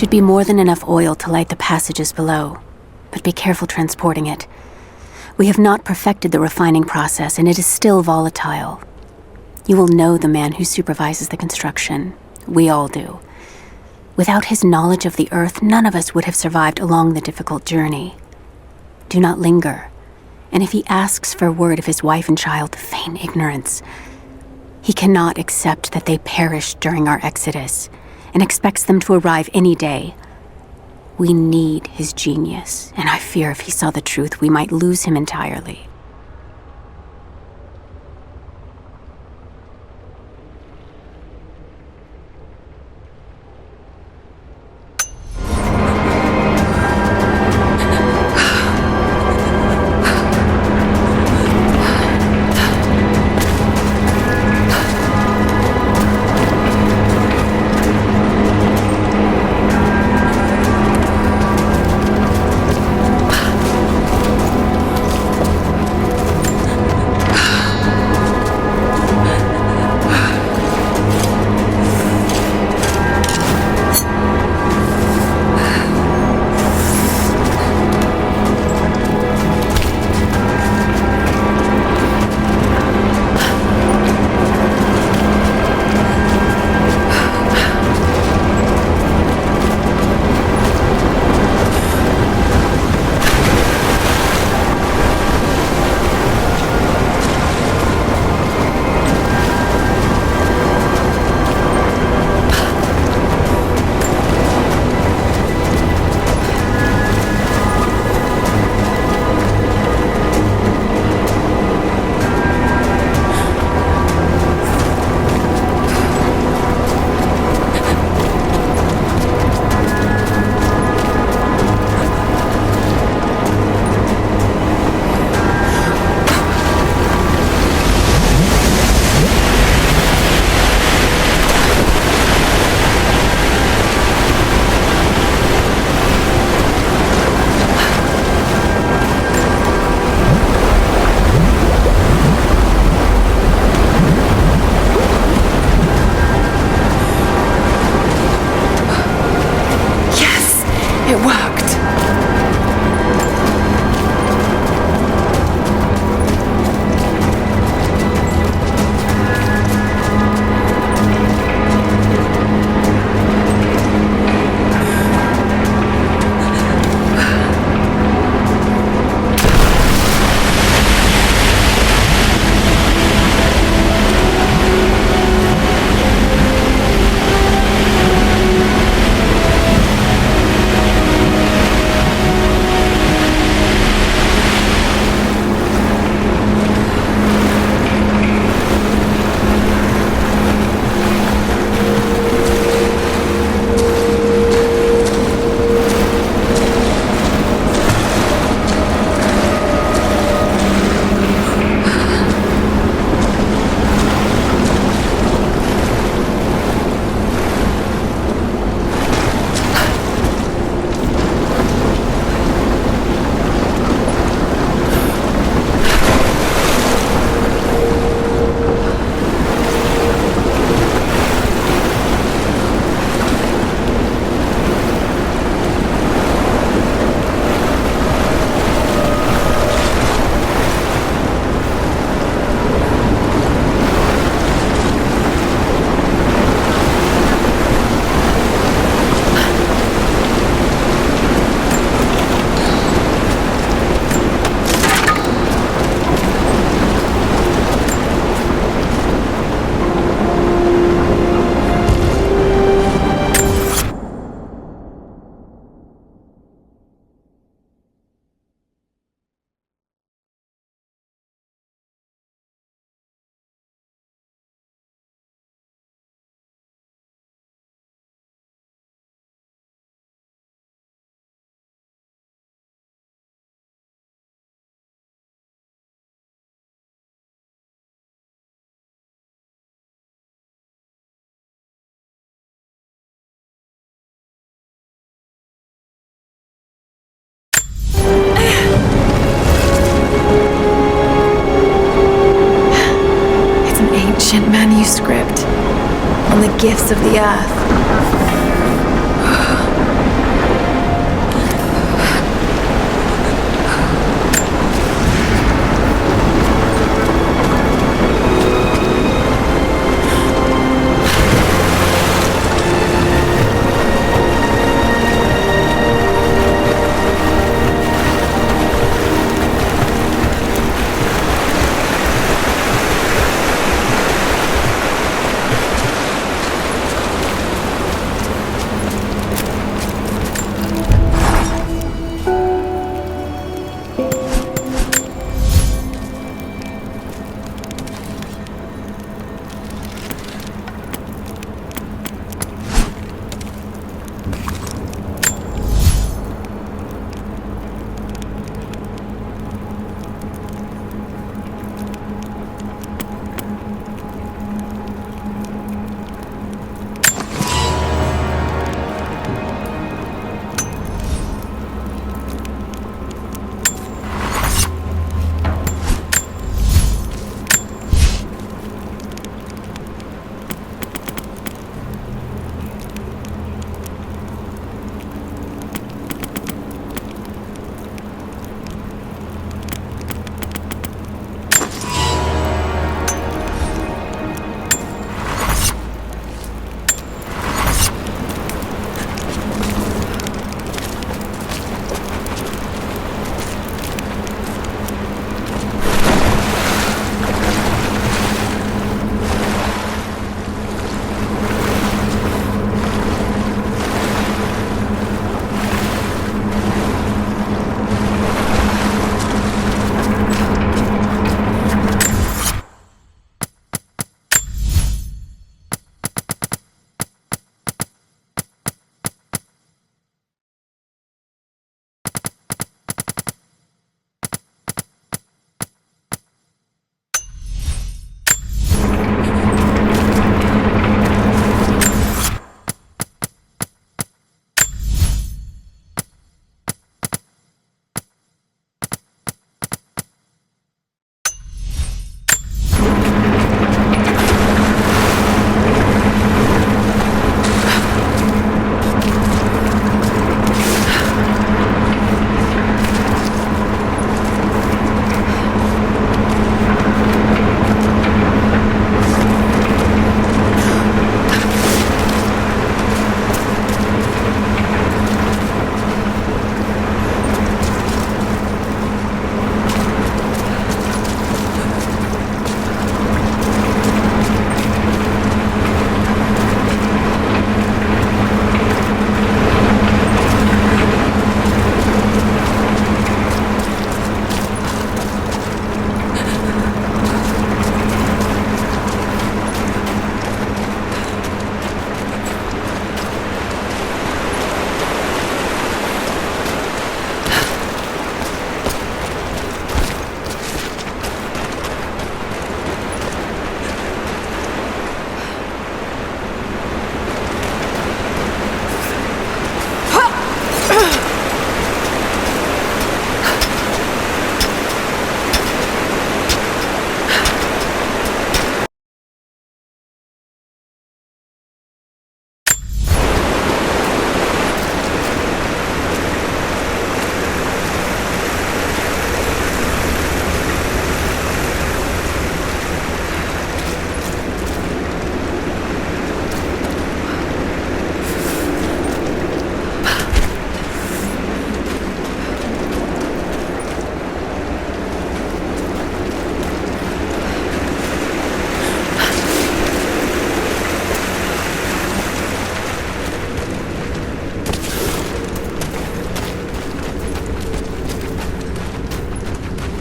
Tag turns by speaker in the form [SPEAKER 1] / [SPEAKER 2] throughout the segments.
[SPEAKER 1] should be more than enough oil to light the passages below, but be careful transporting it. We have not perfected the refining process, and it is still volatile. You will know the man who supervises the construction. We all do. Without his knowledge of the Earth, none of us would have survived along the difficult journey. Do not linger, and if he asks for word of his wife and child, feign ignorance. He cannot accept that they perished during our exodus, and expects them to arrive any day. We need his genius, and I fear if he saw the truth, we might lose him entirely.
[SPEAKER 2] manuscript on the gifts of the earth.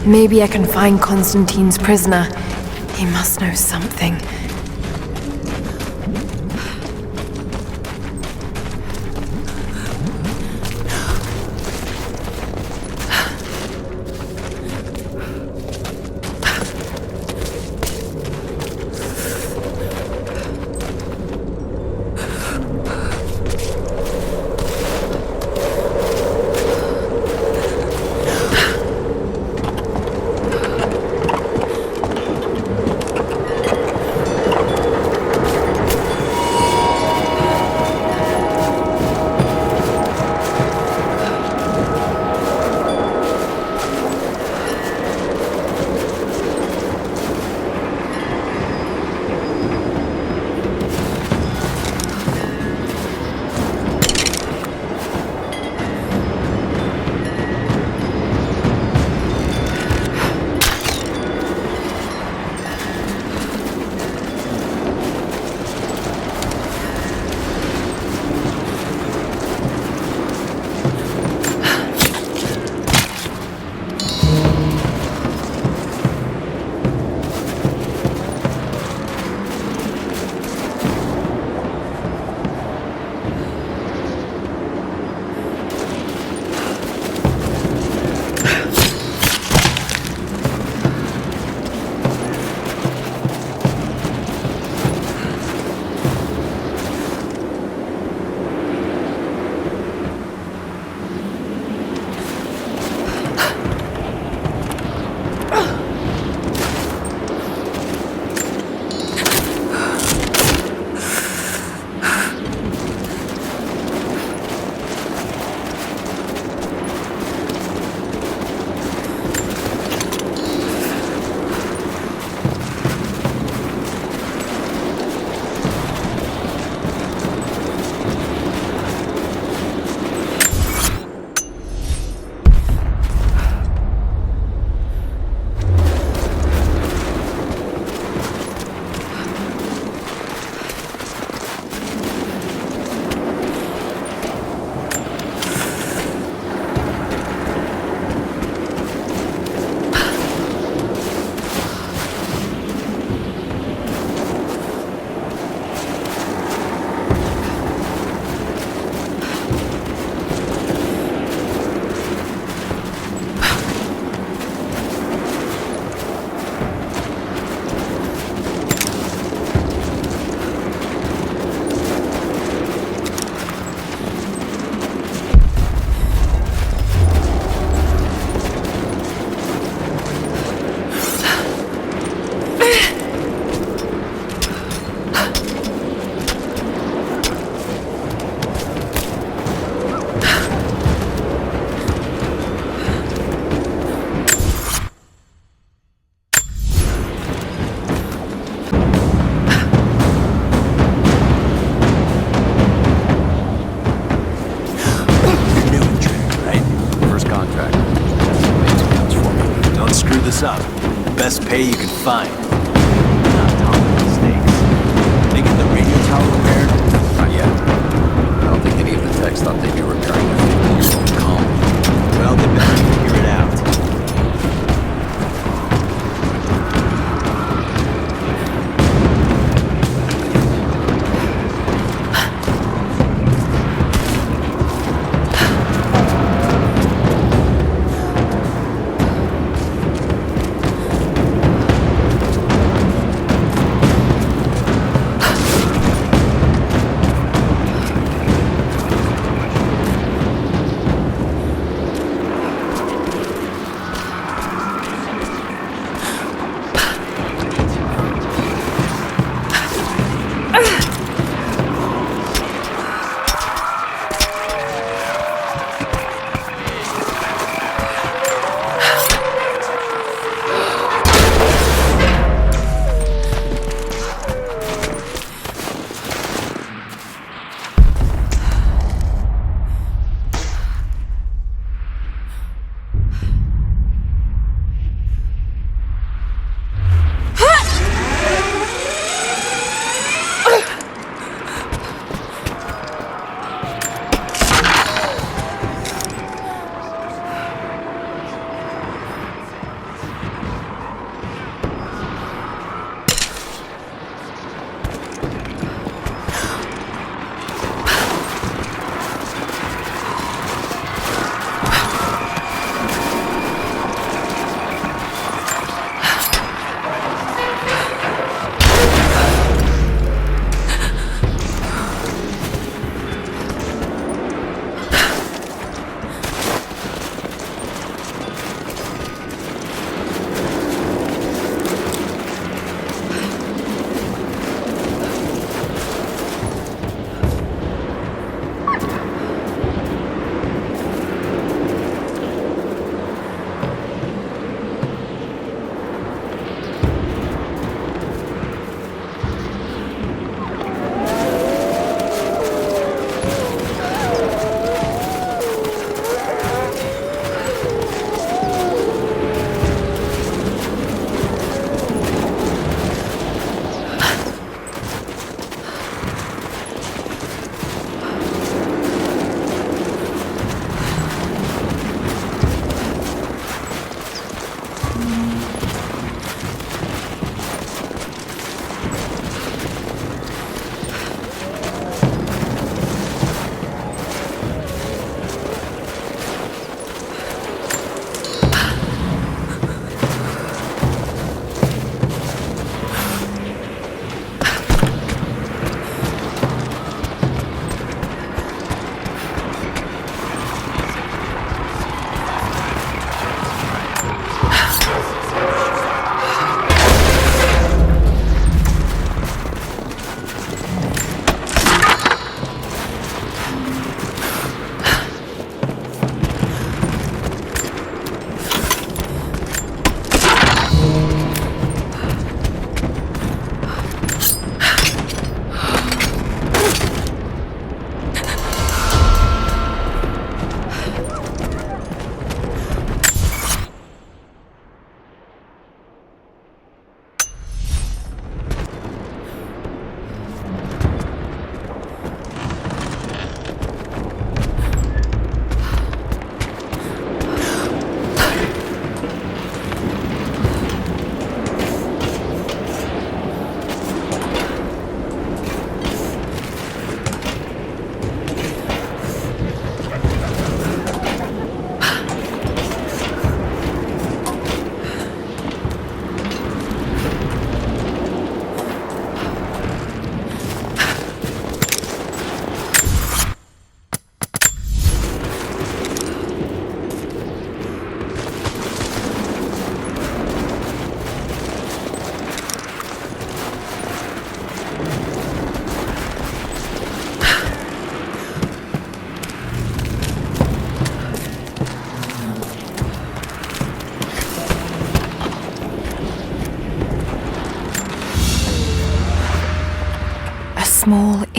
[SPEAKER 2] Maybe I can find Constantine's prisoner. He must know something.
[SPEAKER 3] Up. Best pay you can find. Not tolerant mistakes. They get the radio tower repaired?
[SPEAKER 4] Not yet. I don't think any of the techs thought they'd be repairing a 50-year-old colony.
[SPEAKER 3] Well, they better figure it out.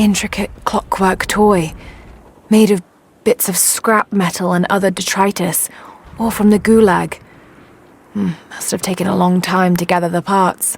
[SPEAKER 2] intricate clockwork toy, made of bits of scrap metal and other detritus, all from the Gulag. Must have taken a long time to gather the parts.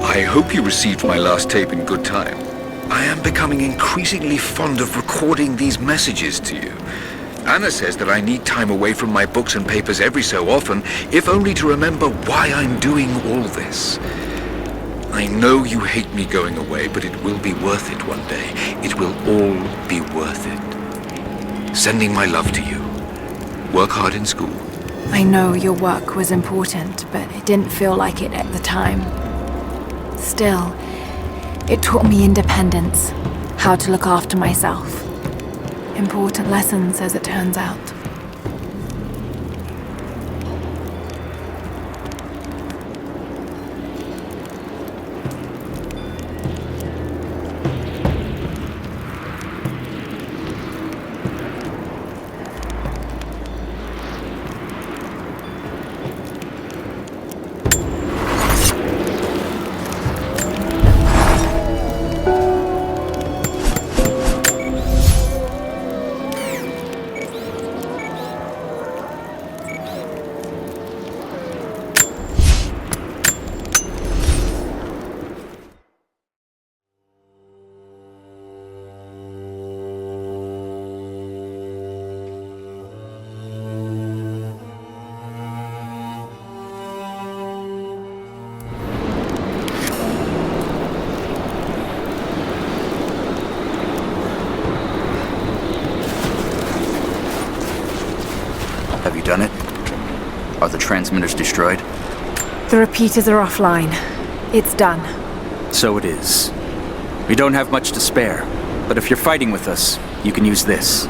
[SPEAKER 5] I hope you received my last tape in good time. I am becoming increasingly fond of recording these messages to you. Anna says that I need time away from my books and papers every so often, if only to remember why I'm doing all this. I know you hate me going away, but it will be worth it one day. It will all be worth it. Sending my love to you. Work hard in school.
[SPEAKER 2] I know your work was important, but it didn't feel like it at the time. Still, it taught me independence, how to look after myself. Important lessons, as it turns out.
[SPEAKER 6] Have you done it? Are the transmitters destroyed?
[SPEAKER 2] The repeaters are offline. It's done.
[SPEAKER 6] So it is. We don't have much to spare, but if you're fighting with us, you can use this.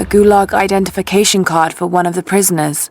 [SPEAKER 2] A Gulag identification card for one of the prisoners.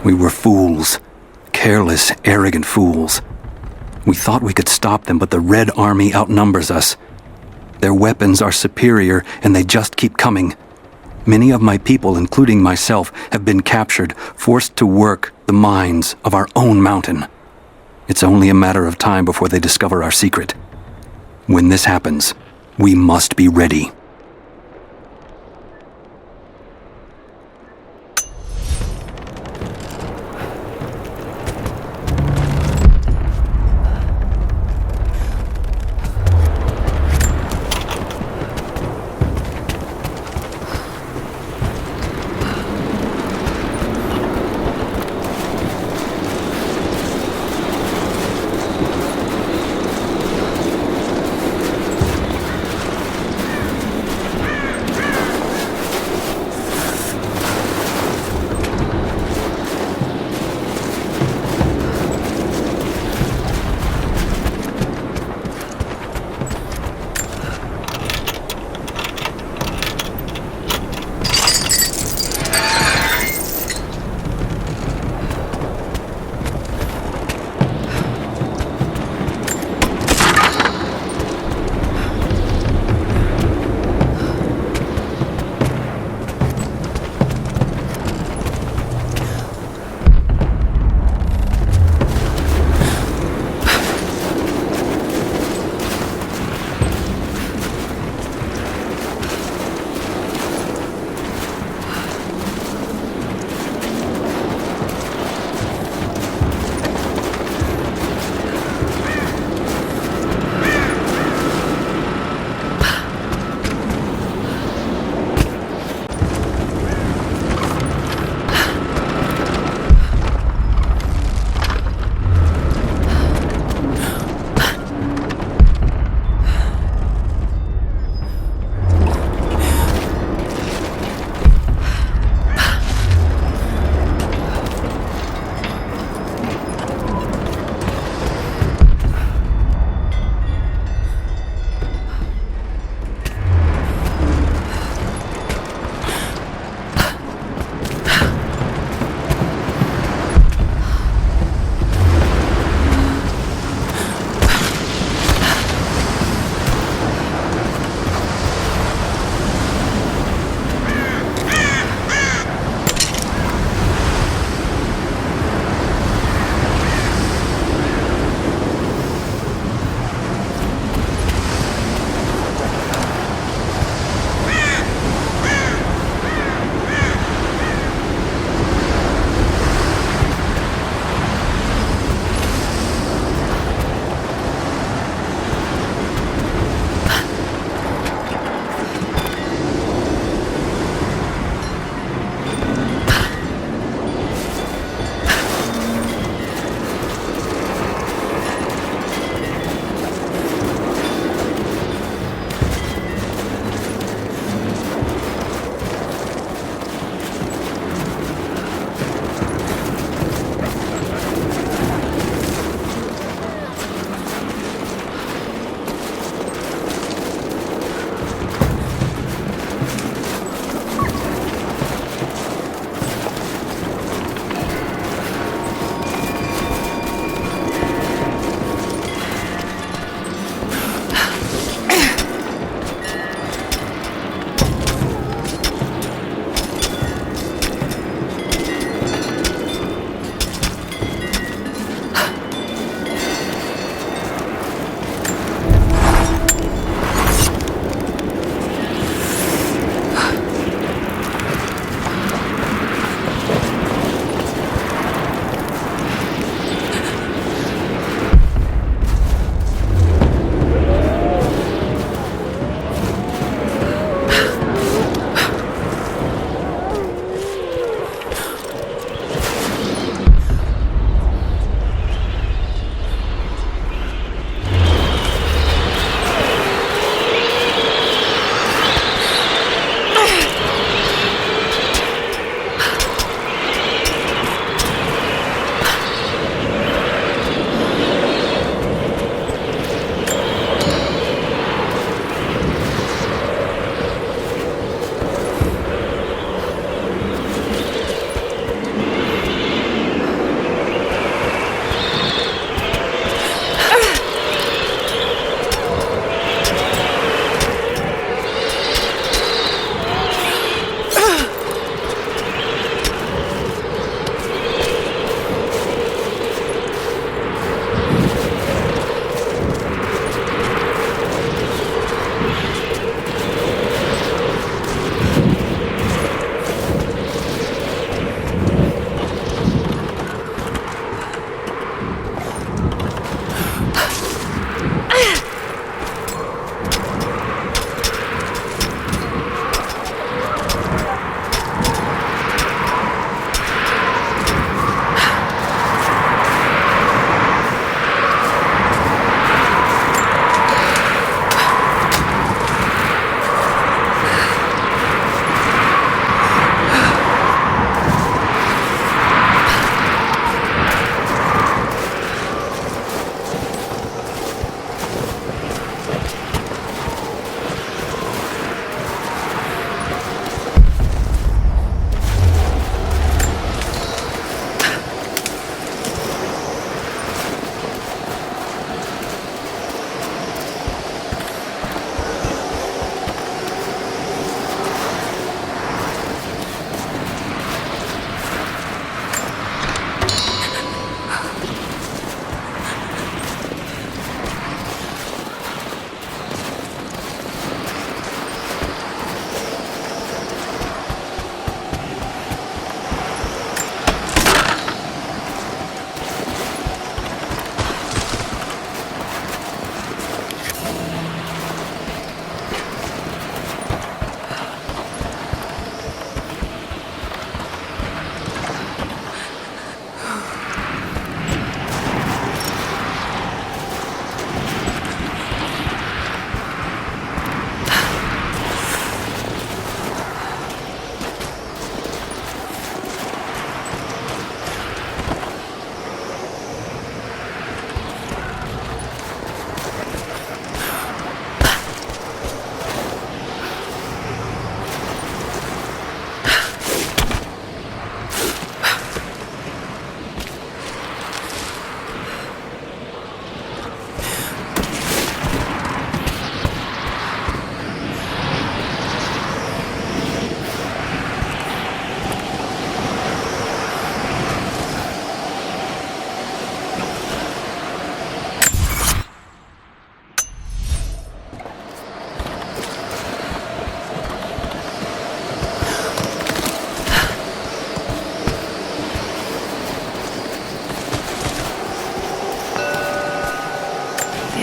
[SPEAKER 6] We were fools. Careless, arrogant fools. We thought we could stop them, but the Red Army outnumbers us. Their weapons are superior, and they just keep coming. Many of my people, including myself, have been captured, forced to work the mines of our own mountain. It's only a matter of time before they discover our secret. When this happens, we must be ready.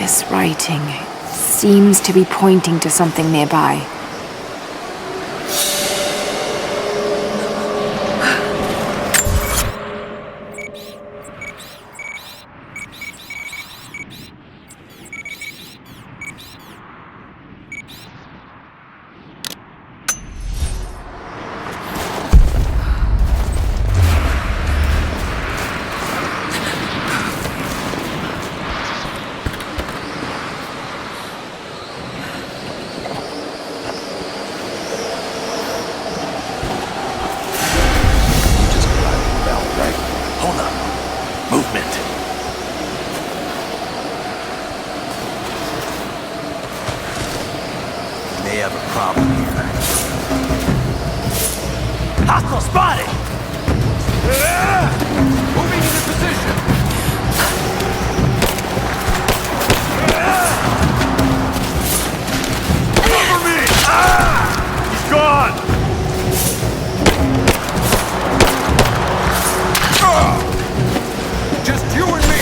[SPEAKER 2] This writing seems to be pointing to something nearby.
[SPEAKER 4] You just arrived at the bell, right?
[SPEAKER 3] Hold up. Movement. May have a problem here. Hostile spotted!
[SPEAKER 5] Moving into position.
[SPEAKER 3] Cover me! He's gone!
[SPEAKER 5] Just you and me.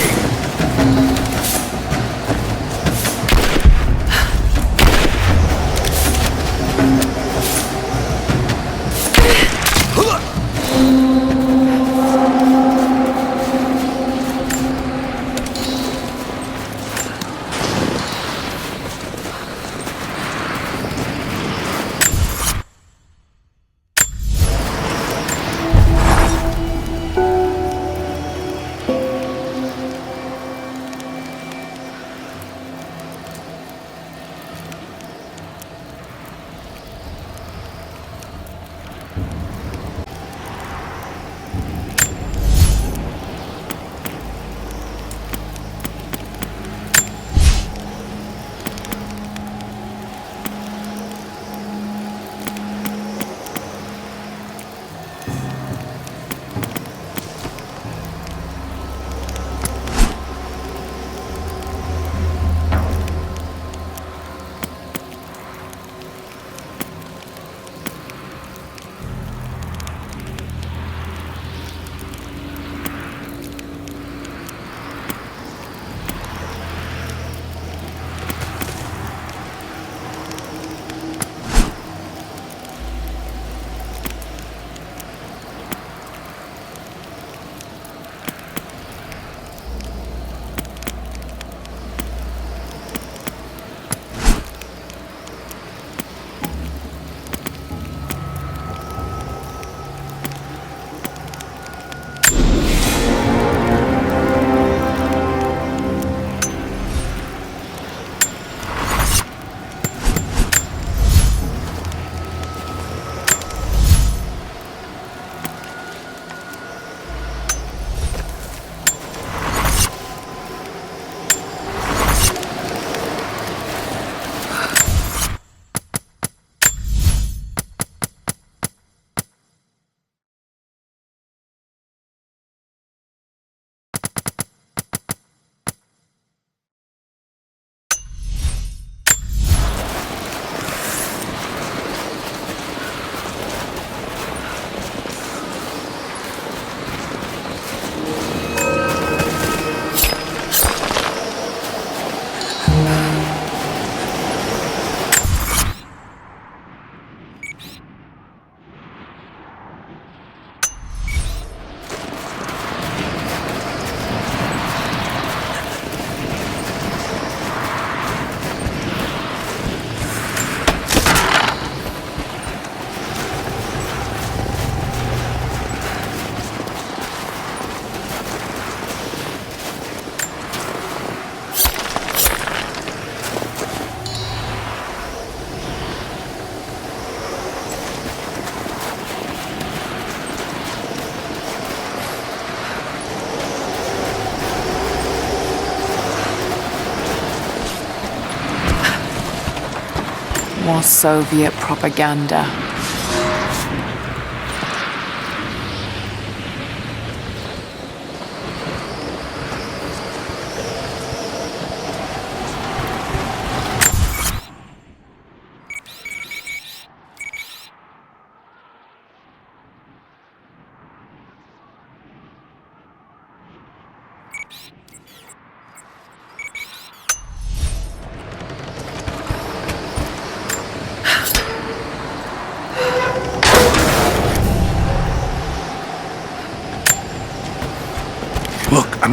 [SPEAKER 2] More Soviet propaganda.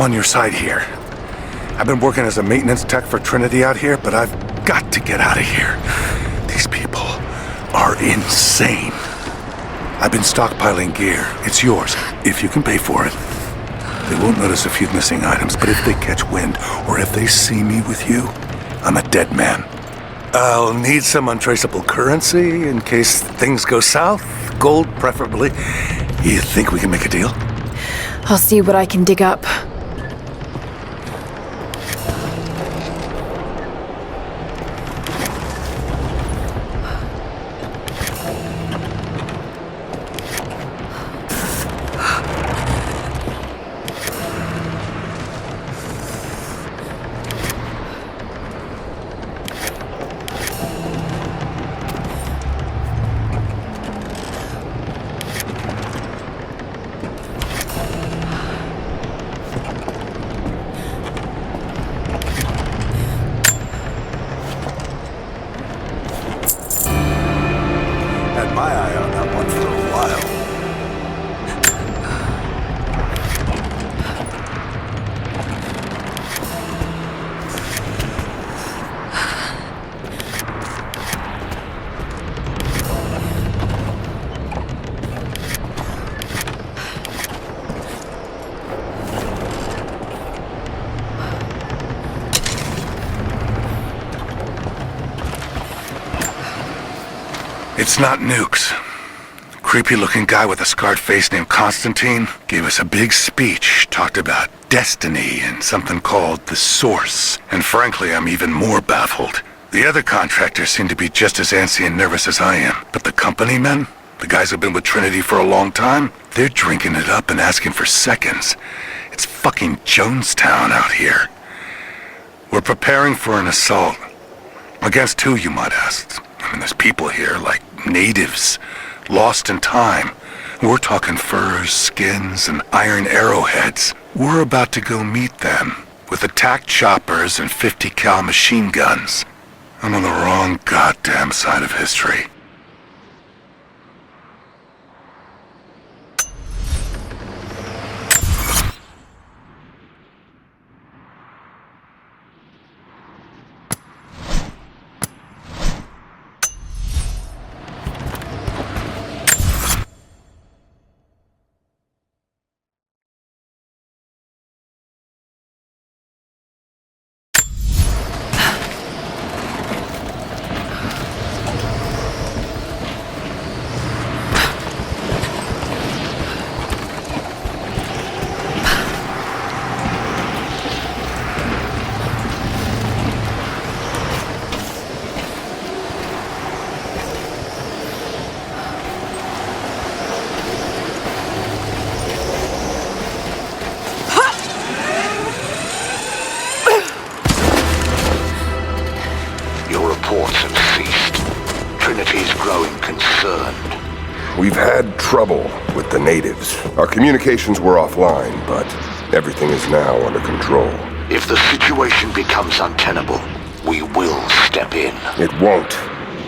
[SPEAKER 7] I'm on your side here. I've been working as a maintenance tech for Trinity out here, but I've got to get out of here. These people are insane. I've been stockpiling gear. It's yours, if you can pay for it. They won't notice a few missing items, but if they catch wind, or if they see me with you, I'm a dead man. I'll need some untraceable currency in case things go south. Gold, preferably. You think we can make a deal?
[SPEAKER 2] I'll see what I can dig up.
[SPEAKER 7] Had my eye on that one for a while. It's not nukes. Creepy-looking guy with a scarred face named Constantine gave us a big speech, talked about destiny and something called the Source. And frankly, I'm even more baffled. The other contractors seem to be just as antsy and nervous as I am. But the company men, the guys who've been with Trinity for a long time, they're drinking it up and asking for seconds. It's fucking Jonestown out here. We're preparing for an assault. Against who, you might ask? I mean, there's people here, like natives, lost in time. We're talking furs, skins, and iron arrowheads. We're about to go meet them with attack choppers and 50 cal machine guns. I'm on the wrong goddamn side of history.
[SPEAKER 8] Reports have ceased. Trinity's growing concerned.
[SPEAKER 9] We've had trouble with the natives. Our communications were offline, but everything is now under control.
[SPEAKER 8] If the situation becomes untenable, we will step in.
[SPEAKER 9] It won't.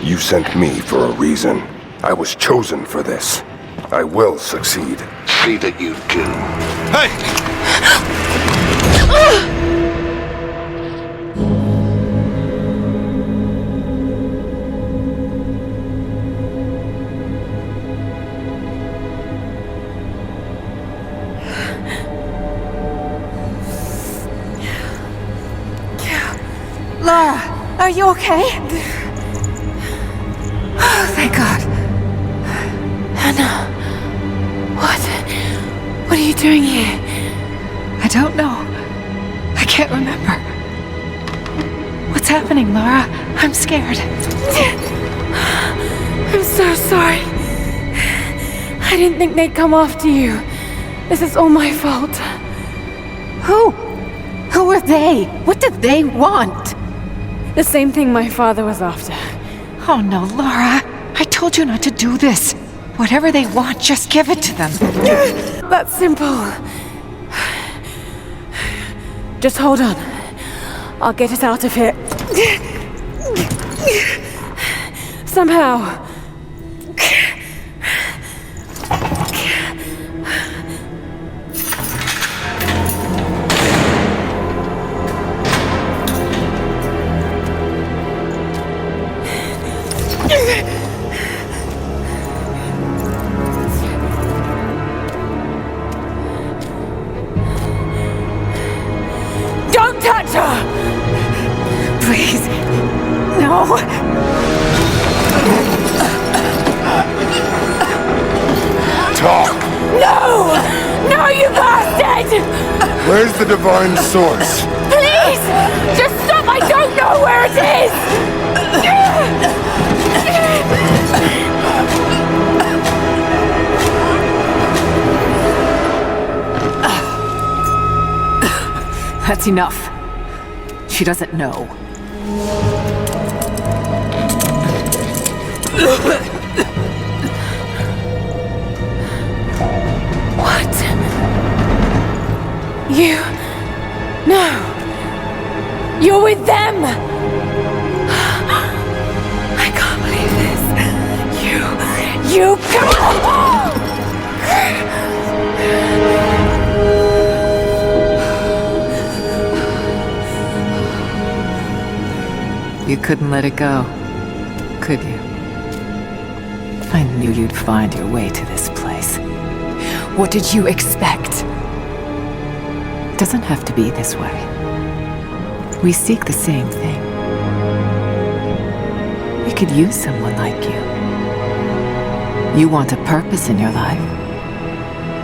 [SPEAKER 9] You sent me for a reason. I was chosen for this. I will succeed.
[SPEAKER 8] See that you do.
[SPEAKER 2] Lara, are you okay? Oh, thank God. Hannah, what are you doing here?
[SPEAKER 10] I don't know. I can't remember. What's happening, Lara? I'm scared.
[SPEAKER 2] I'm so sorry. I didn't think they'd come after you. This is all my fault.
[SPEAKER 10] Who? Who are they? What do they want?
[SPEAKER 2] The same thing my father was after.
[SPEAKER 10] Oh no, Lara. I told you not to do this. Whatever they want, just give it to them.
[SPEAKER 2] That's simple. Just hold on. I'll get us out of here. Somehow. Don't touch her! Please. No.
[SPEAKER 9] Talk!
[SPEAKER 2] No! No, you bastard!
[SPEAKER 9] Where's the divine source?
[SPEAKER 2] Please! Just stop! I don't know where it is!
[SPEAKER 10] That's enough. She doesn't know.
[SPEAKER 2] What? You... No. You're with them! I can't believe this. You can't!
[SPEAKER 10] You couldn't let it go, could you? I knew you'd find your way to this place.
[SPEAKER 2] What did you expect?
[SPEAKER 10] It doesn't have to be this way. We seek the same thing. We could use someone like you. You want a purpose in your life.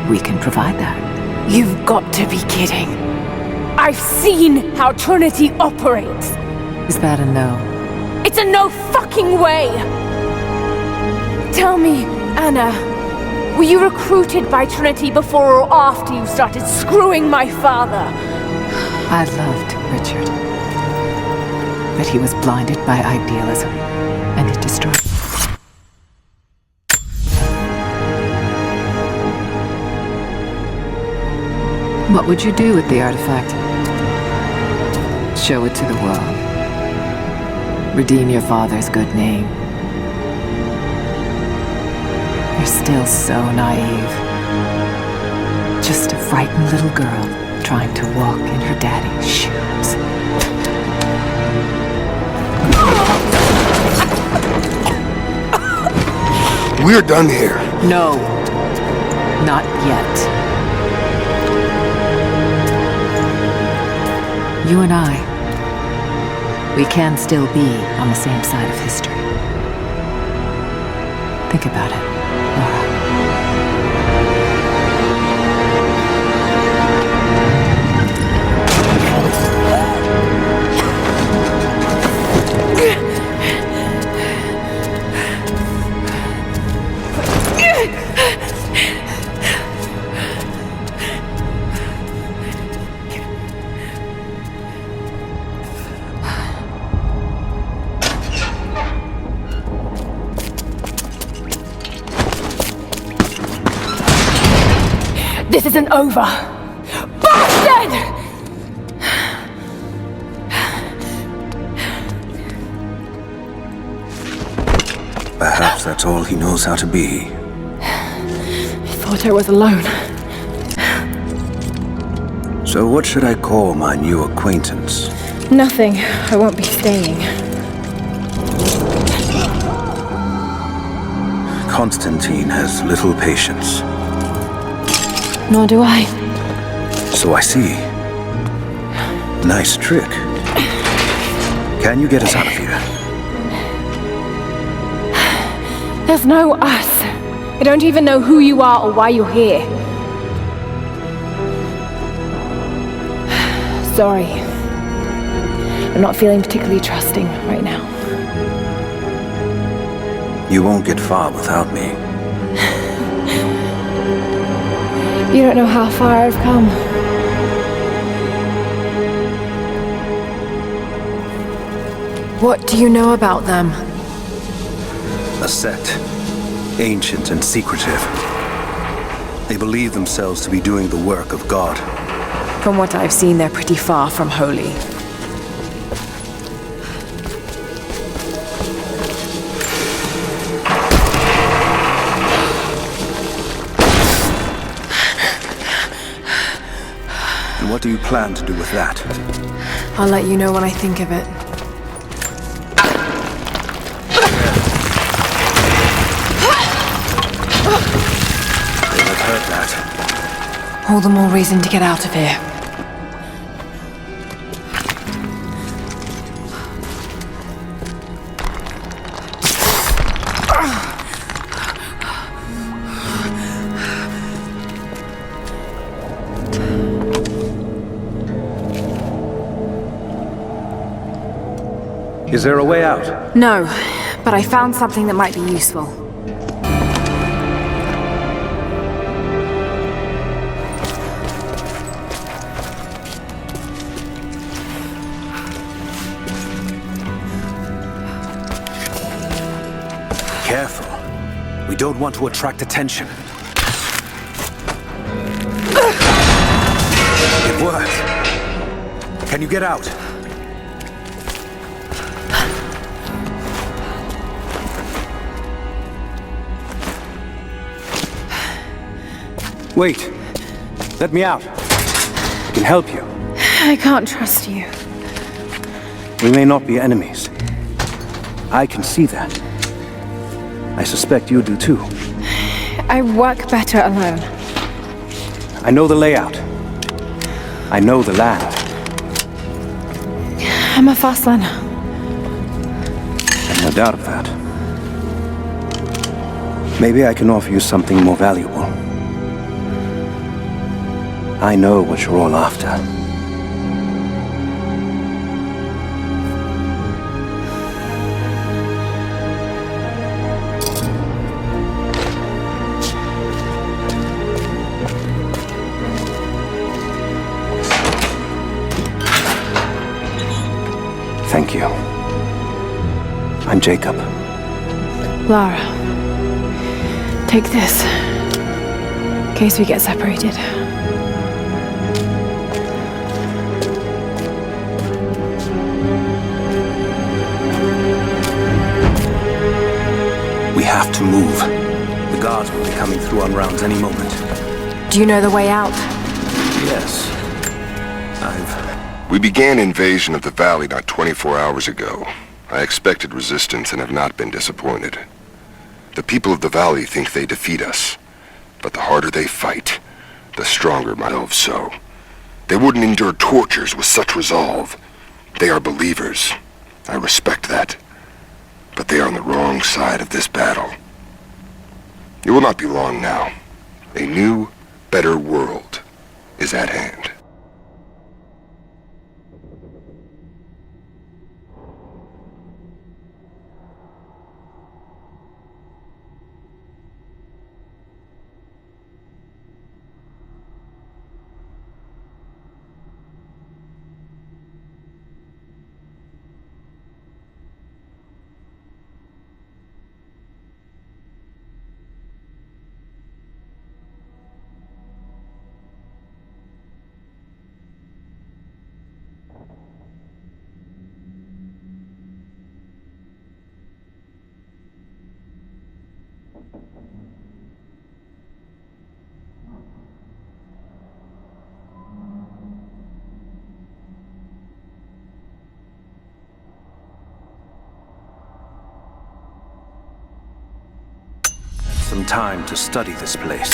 [SPEAKER 10] We can provide that.
[SPEAKER 2] You've got to be kidding. I've seen how Trinity operates.
[SPEAKER 10] Is that a no?
[SPEAKER 2] It's a no fucking way! Tell me, Anna, were you recruited by Trinity before or after you started screwing my father?
[SPEAKER 10] I loved Richard. But he was blinded by idealism, and it destroyed. What would you do with the artifact? Show it to the world. Redeem your father's good name. You're still so naive. Just a frightened little girl trying to walk in her daddy's shoes.
[SPEAKER 9] We're done here.
[SPEAKER 10] No. Not yet. You and I, we can still be on the same side of history. Think about it, Laura.
[SPEAKER 2] This isn't over! Bastard!
[SPEAKER 11] Perhaps that's all he knows how to be.
[SPEAKER 2] I thought I was alone.
[SPEAKER 11] So what should I call my new acquaintance?
[SPEAKER 2] Nothing. I won't be staying.
[SPEAKER 11] Constantine has little patience.
[SPEAKER 2] Nor do I.
[SPEAKER 11] So I see. Nice trick. Can you get us out of here?
[SPEAKER 2] There's no us. I don't even know who you are or why you're here. Sorry. I'm not feeling particularly trusting right now.
[SPEAKER 11] You won't get far without me.
[SPEAKER 2] You don't know how far I've come. What do you know about them?
[SPEAKER 11] A sect. Ancient and secretive. They believe themselves to be doing the work of God.
[SPEAKER 2] From what I've seen, they're pretty far from holy.
[SPEAKER 11] And what do you plan to do with that?
[SPEAKER 2] I'll let you know when I think of it.
[SPEAKER 11] I've heard that.
[SPEAKER 2] All the more reason to get out of here.
[SPEAKER 11] Is there a way out?
[SPEAKER 2] No, but I found something that might be useful.
[SPEAKER 11] Careful. We don't want to attract attention. It worked. Can you get out? Wait. Let me out. I can help you.
[SPEAKER 2] I can't trust you.
[SPEAKER 11] We may not be enemies. I can see that. I suspect you do too.
[SPEAKER 2] I work better alone.
[SPEAKER 11] I know the layout. I know the land.
[SPEAKER 2] I'm a fast learner.
[SPEAKER 11] I've no doubt of that. Maybe I can offer you something more valuable. I know what you're all after. Thank you. I'm Jacob.
[SPEAKER 2] Lara, take this. In case we get separated.
[SPEAKER 11] We have to move. The guards will be coming through on rounds any moment.
[SPEAKER 2] Do you know the way out?
[SPEAKER 11] Yes.
[SPEAKER 9] We began invasion of the valley not 24 hours ago. I expected resistance and have not been disappointed. The people of the valley think they defeat us, but the harder they fight, the stronger my elves so. They wouldn't endure tortures with such resolve. They are believers. I respect that. But they are on the wrong side of this battle. It will not be long now. A new, better world is at hand.
[SPEAKER 11] Some time to study this place.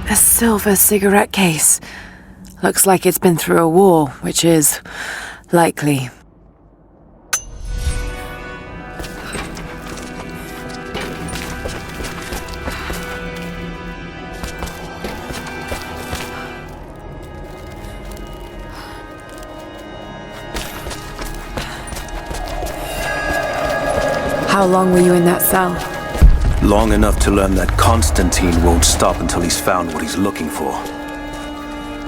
[SPEAKER 10] A silver cigarette case. Looks like it's been through a war, which is likely.
[SPEAKER 2] How long were you in that cell?
[SPEAKER 11] Long enough to learn that Constantine won't stop until he's found what he's looking for.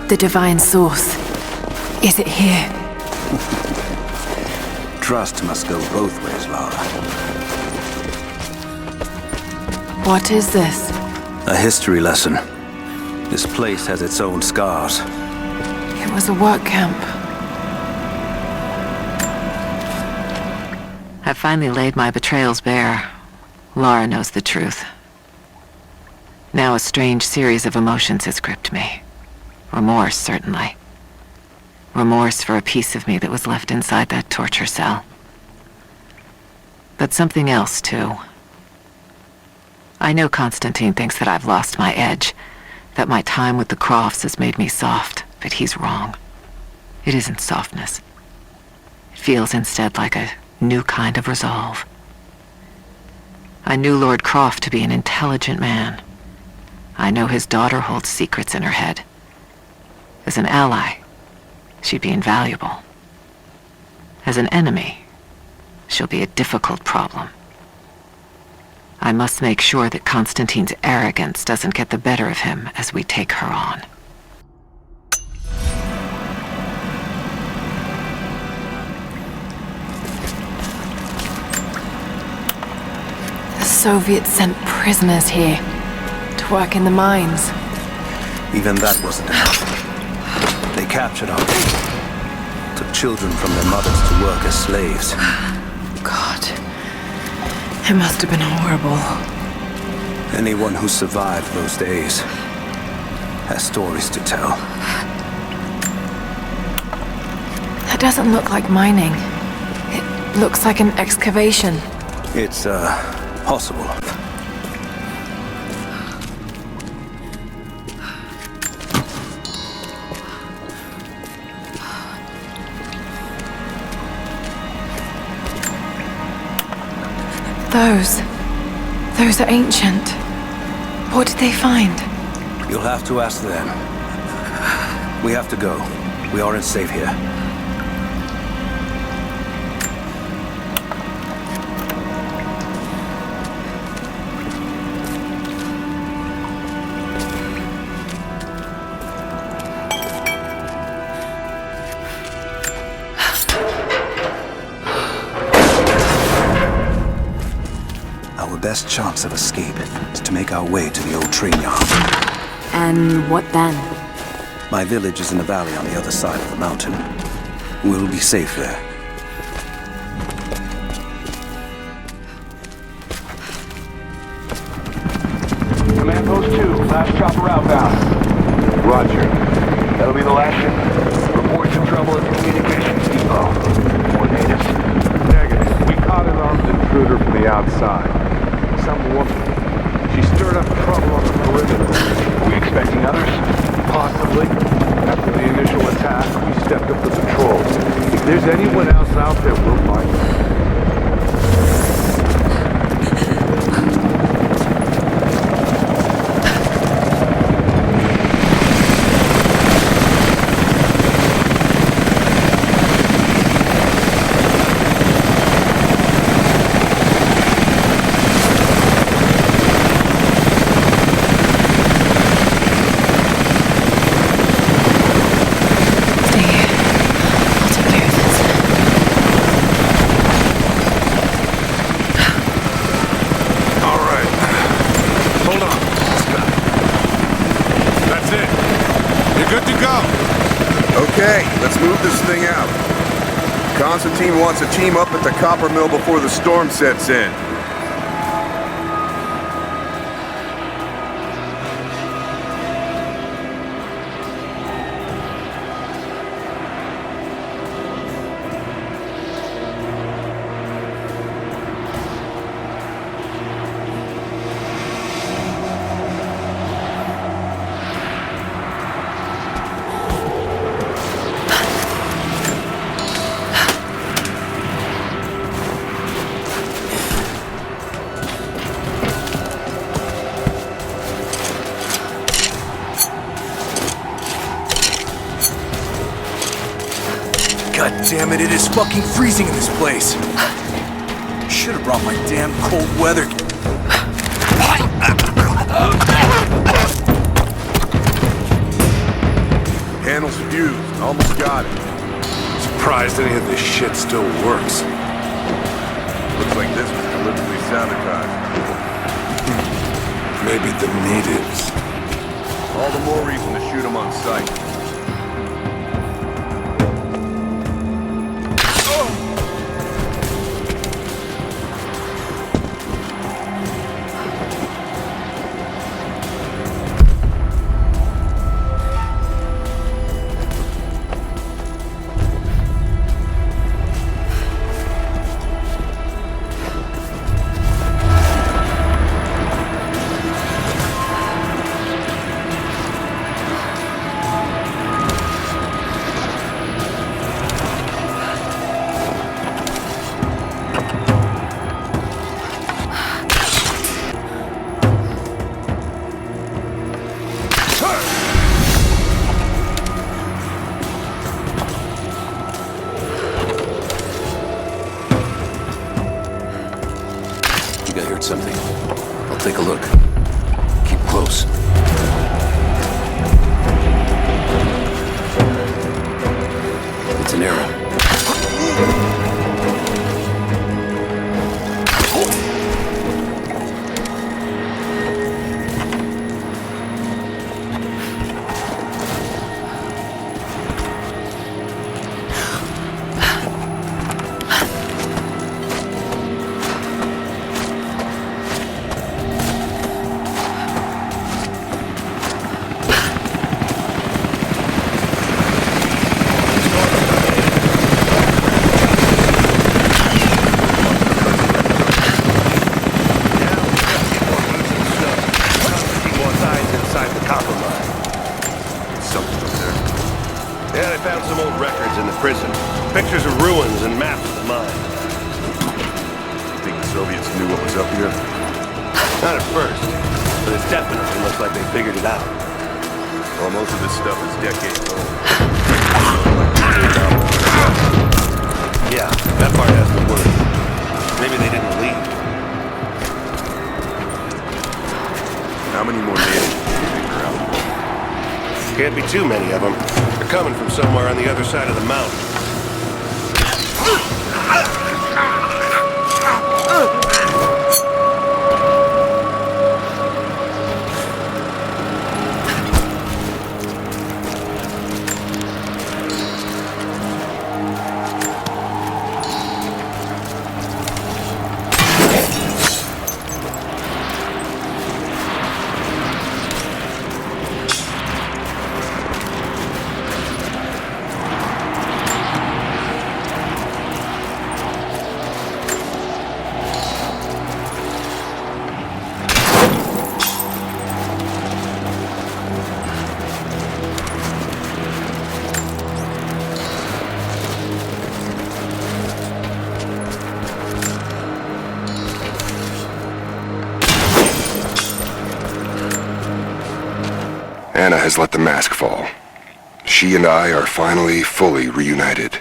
[SPEAKER 10] The divine source. Is it here?
[SPEAKER 11] Trust must go both ways, Lara.
[SPEAKER 10] What is this?
[SPEAKER 11] A history lesson. This place has its own scars.
[SPEAKER 10] It was a work camp.
[SPEAKER 12] I've finally laid my betrayals bare. Lara knows the truth. Now a strange series of emotions has gripped me. Remorse, certainly. Remorse for a piece of me that was left inside that torture cell. But something else, too. I know Constantine thinks that I've lost my edge, That my time with the Crofts has made me soft, but he's wrong. It isn't softness. It feels instead like a new kind of resolve. I knew Lord Croft to be an intelligent man. I know his daughter holds secrets in her head. As an ally, she'd be invaluable. As an enemy, she'll be a difficult problem. I must make sure that Constantine's arrogance doesn't get the better of him as we take her on.
[SPEAKER 2] The Soviets sent prisoners here to work in the mines.
[SPEAKER 11] Even that wasn't enough. They captured our people, took children from their mothers to work as slaves.
[SPEAKER 2] God, it must have been horrible.
[SPEAKER 11] Anyone who survived those days has stories to tell.
[SPEAKER 2] That doesn't look like mining. It looks like an excavation.
[SPEAKER 11] It's, possible.
[SPEAKER 2] Those are ancient. What did they find?
[SPEAKER 11] You'll have to ask them. We have to go. We aren't safe here. Our best chance of escape is to make our way to the old train yard.
[SPEAKER 1] And what then?
[SPEAKER 11] My village is in the valley on the other side of the mountain. We'll be safe there.
[SPEAKER 7] Command Post 2, last chopper outbound. Roger. That'll be the last ship. Reports of trouble at communications depot. More natives? Negative. We caught an armed intruder from the outside. Some woman. She stirred up trouble on the perimeter. Are we expecting others? Possibly. After the initial attack, we stepped up the patrol. If there's anyone else out there, we'll find them.
[SPEAKER 9] Constantine wants a team up at the copper mill before the storm sets in.
[SPEAKER 3] God damn it, it is fucking freezing in this place. Should have brought my damn cold weather.
[SPEAKER 9] Panel's fused. Almost got it.
[SPEAKER 7] Surprised any of this shit still works.
[SPEAKER 9] Looks like this was deliberately sabotaged.
[SPEAKER 7] Maybe the natives.
[SPEAKER 9] All the more reason to shoot them on sight.
[SPEAKER 11] something. I'll take a look. Keep close. It's an arrow.
[SPEAKER 13] Pictures of ruins and maps of the mine.
[SPEAKER 14] Think the Soviets knew what was up here?
[SPEAKER 13] Not at first, but it definitely looks like they figured it out.
[SPEAKER 14] Well, most of this stuff is decades old.
[SPEAKER 13] Yeah, that part has been worked. Maybe they didn't leave.
[SPEAKER 14] How many more natives do you think are out?
[SPEAKER 13] Can't be too many of them. They're coming from somewhere on the other side of the mountain.
[SPEAKER 9] Anna has let the mask fall. She and I are finally fully reunited.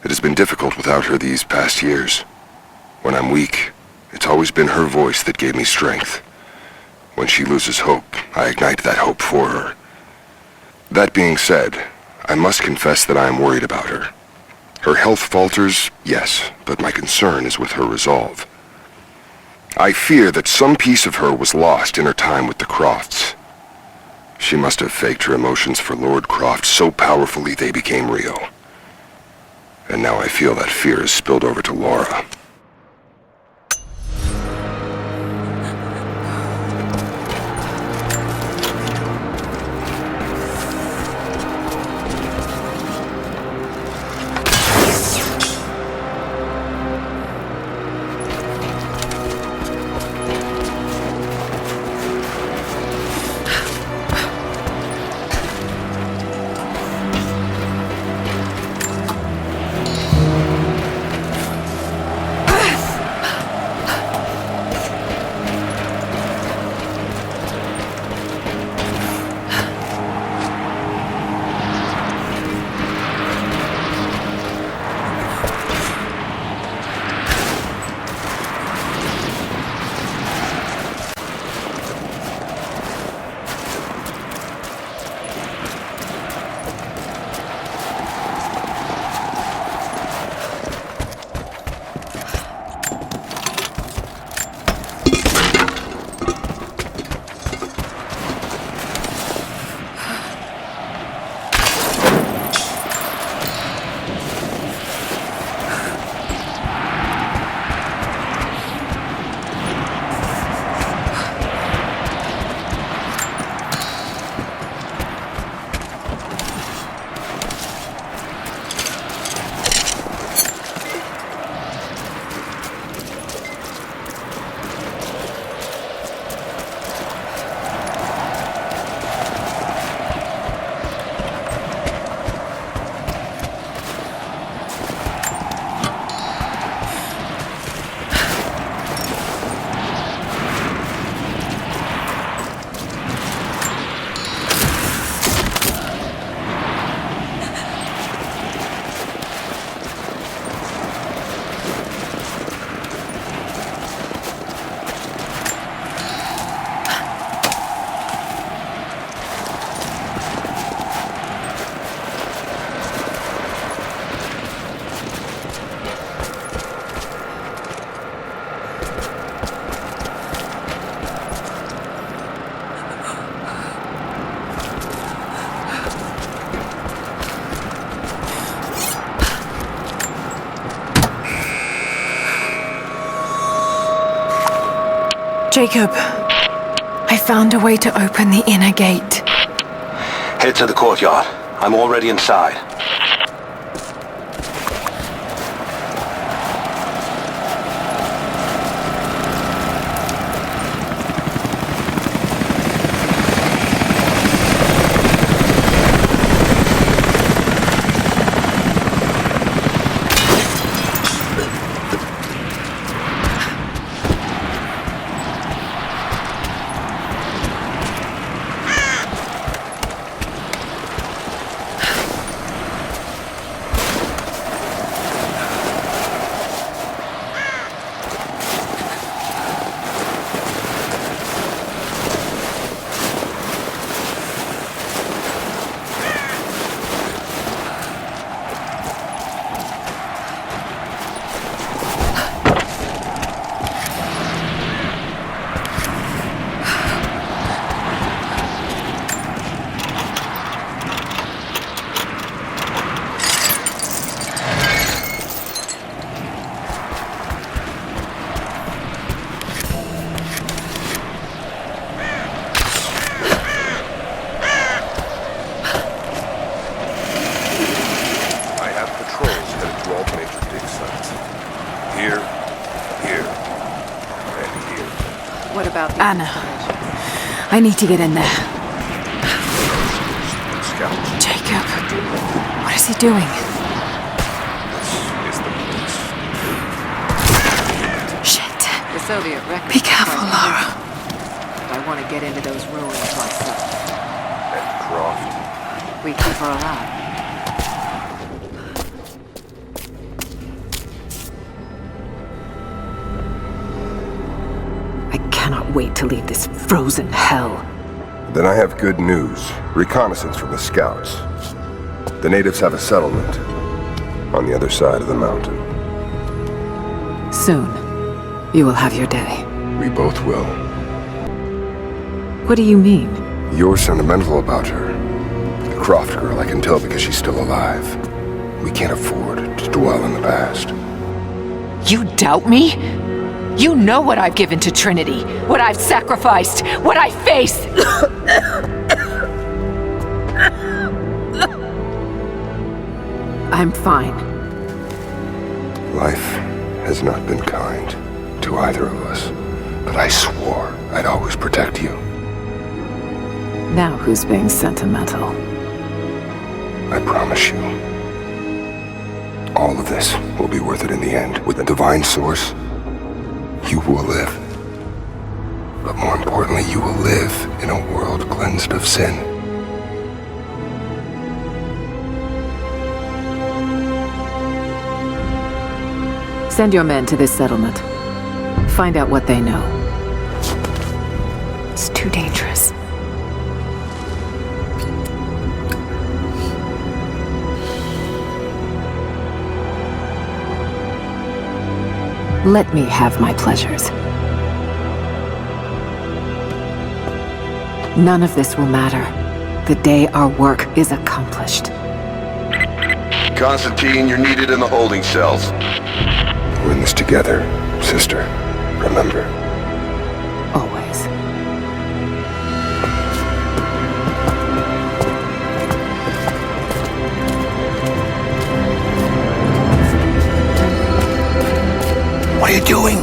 [SPEAKER 9] It has been difficult without her these past years. When I'm weak, it's always been her voice that gave me strength. When she loses hope, I ignite that hope for her. That being said, I must confess that I am worried about her. Her health falters, yes, but my concern is with her resolve. I fear that some piece of her was lost in her time with the Crofts. She must have faked her emotions for Lord Croft so powerfully they became real. And now I feel that fear has spilled over to Laura.
[SPEAKER 2] Jacob, I found a way to open the inner gate.
[SPEAKER 11] Head to the courtyard. I'm already inside.
[SPEAKER 12] What about the
[SPEAKER 2] Anna, I need to get in there.
[SPEAKER 14] Scout.
[SPEAKER 2] Jacob, what is he doing?
[SPEAKER 14] This is the place.
[SPEAKER 2] Shit.
[SPEAKER 12] The Soviet record?
[SPEAKER 2] Be careful, Lara.
[SPEAKER 12] I want to get into those ruins myself.
[SPEAKER 14] And Croft.
[SPEAKER 12] We keep her alive.
[SPEAKER 10] Wait to leave this frozen hell.
[SPEAKER 9] Then I have good news. Reconnaissance from the scouts. The natives have a settlement on the other side of the mountain.
[SPEAKER 10] Soon, you will have your day.
[SPEAKER 9] We both will.
[SPEAKER 10] What do you mean?
[SPEAKER 9] You're sentimental about her. The Croft girl, I can tell because she's still alive. We can't afford to dwell in the past.
[SPEAKER 10] You doubt me? You know what I've given to Trinity, what I've sacrificed, what I face. I'm fine.
[SPEAKER 9] Life has not been kind to either of us, but I swore I'd always protect you.
[SPEAKER 10] Now who's being sentimental?
[SPEAKER 9] I promise you. All of this will be worth it in the end. With the divine source, you will live. But more importantly, you will live in a world cleansed of sin.
[SPEAKER 10] Send your men to this settlement. Find out what they know.
[SPEAKER 2] It's too dangerous.
[SPEAKER 10] Let me have my pleasures. None of this will matter the day our work is accomplished.
[SPEAKER 9] Constantine, you're needed in the holding cells. We're in this together, sister. Remember.
[SPEAKER 10] Always.
[SPEAKER 11] What are you doing?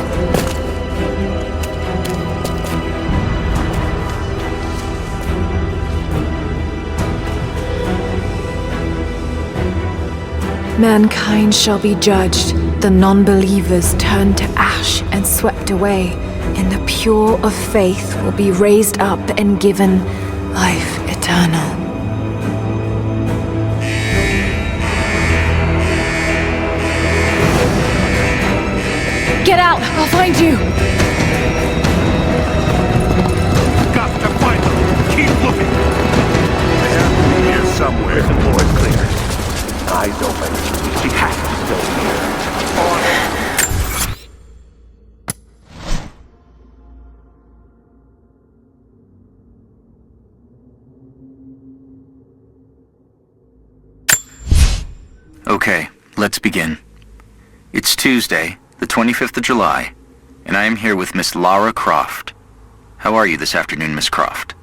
[SPEAKER 2] Mankind shall be judged, the non-believers turned to ash and swept away, and the pure of faith will be raised up and given life eternal. Get out! I'll find you!
[SPEAKER 13] Got to find them. Keep looking. They have to be here somewhere. The boy's clear. Eyes open. She has to still be here.
[SPEAKER 3] Okay, let's begin. It's Tuesday, the 25th of July, and I am here with Miss Lara Croft,
[SPEAKER 15] How are you this afternoon, Miss Croft?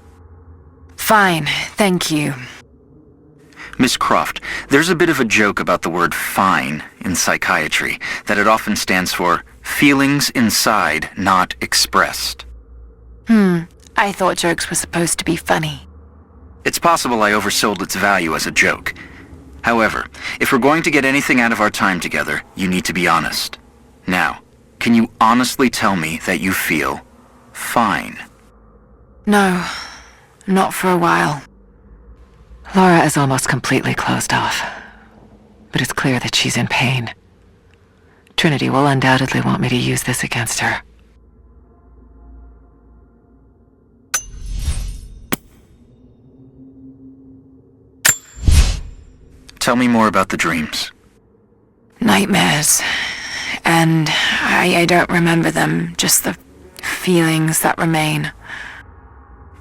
[SPEAKER 12] Fine, thank you.
[SPEAKER 15] Miss Croft, there's a bit of a joke about the word fine in psychiatry, that it often stands for feelings inside not expressed.
[SPEAKER 12] I thought jokes were supposed to be funny.
[SPEAKER 15] It's possible I oversold its value as a joke. However, if we're going to get anything out of our time together, you need to be honest. Now, can you honestly tell me that you feel fine?
[SPEAKER 12] No, not for a while. Laura is almost completely closed off, but it's clear that she's in pain. Trinity will undoubtedly want me to use this against her.
[SPEAKER 15] Tell me more about the dreams.
[SPEAKER 2] Nightmares. And I don't remember them, just the feelings that remain.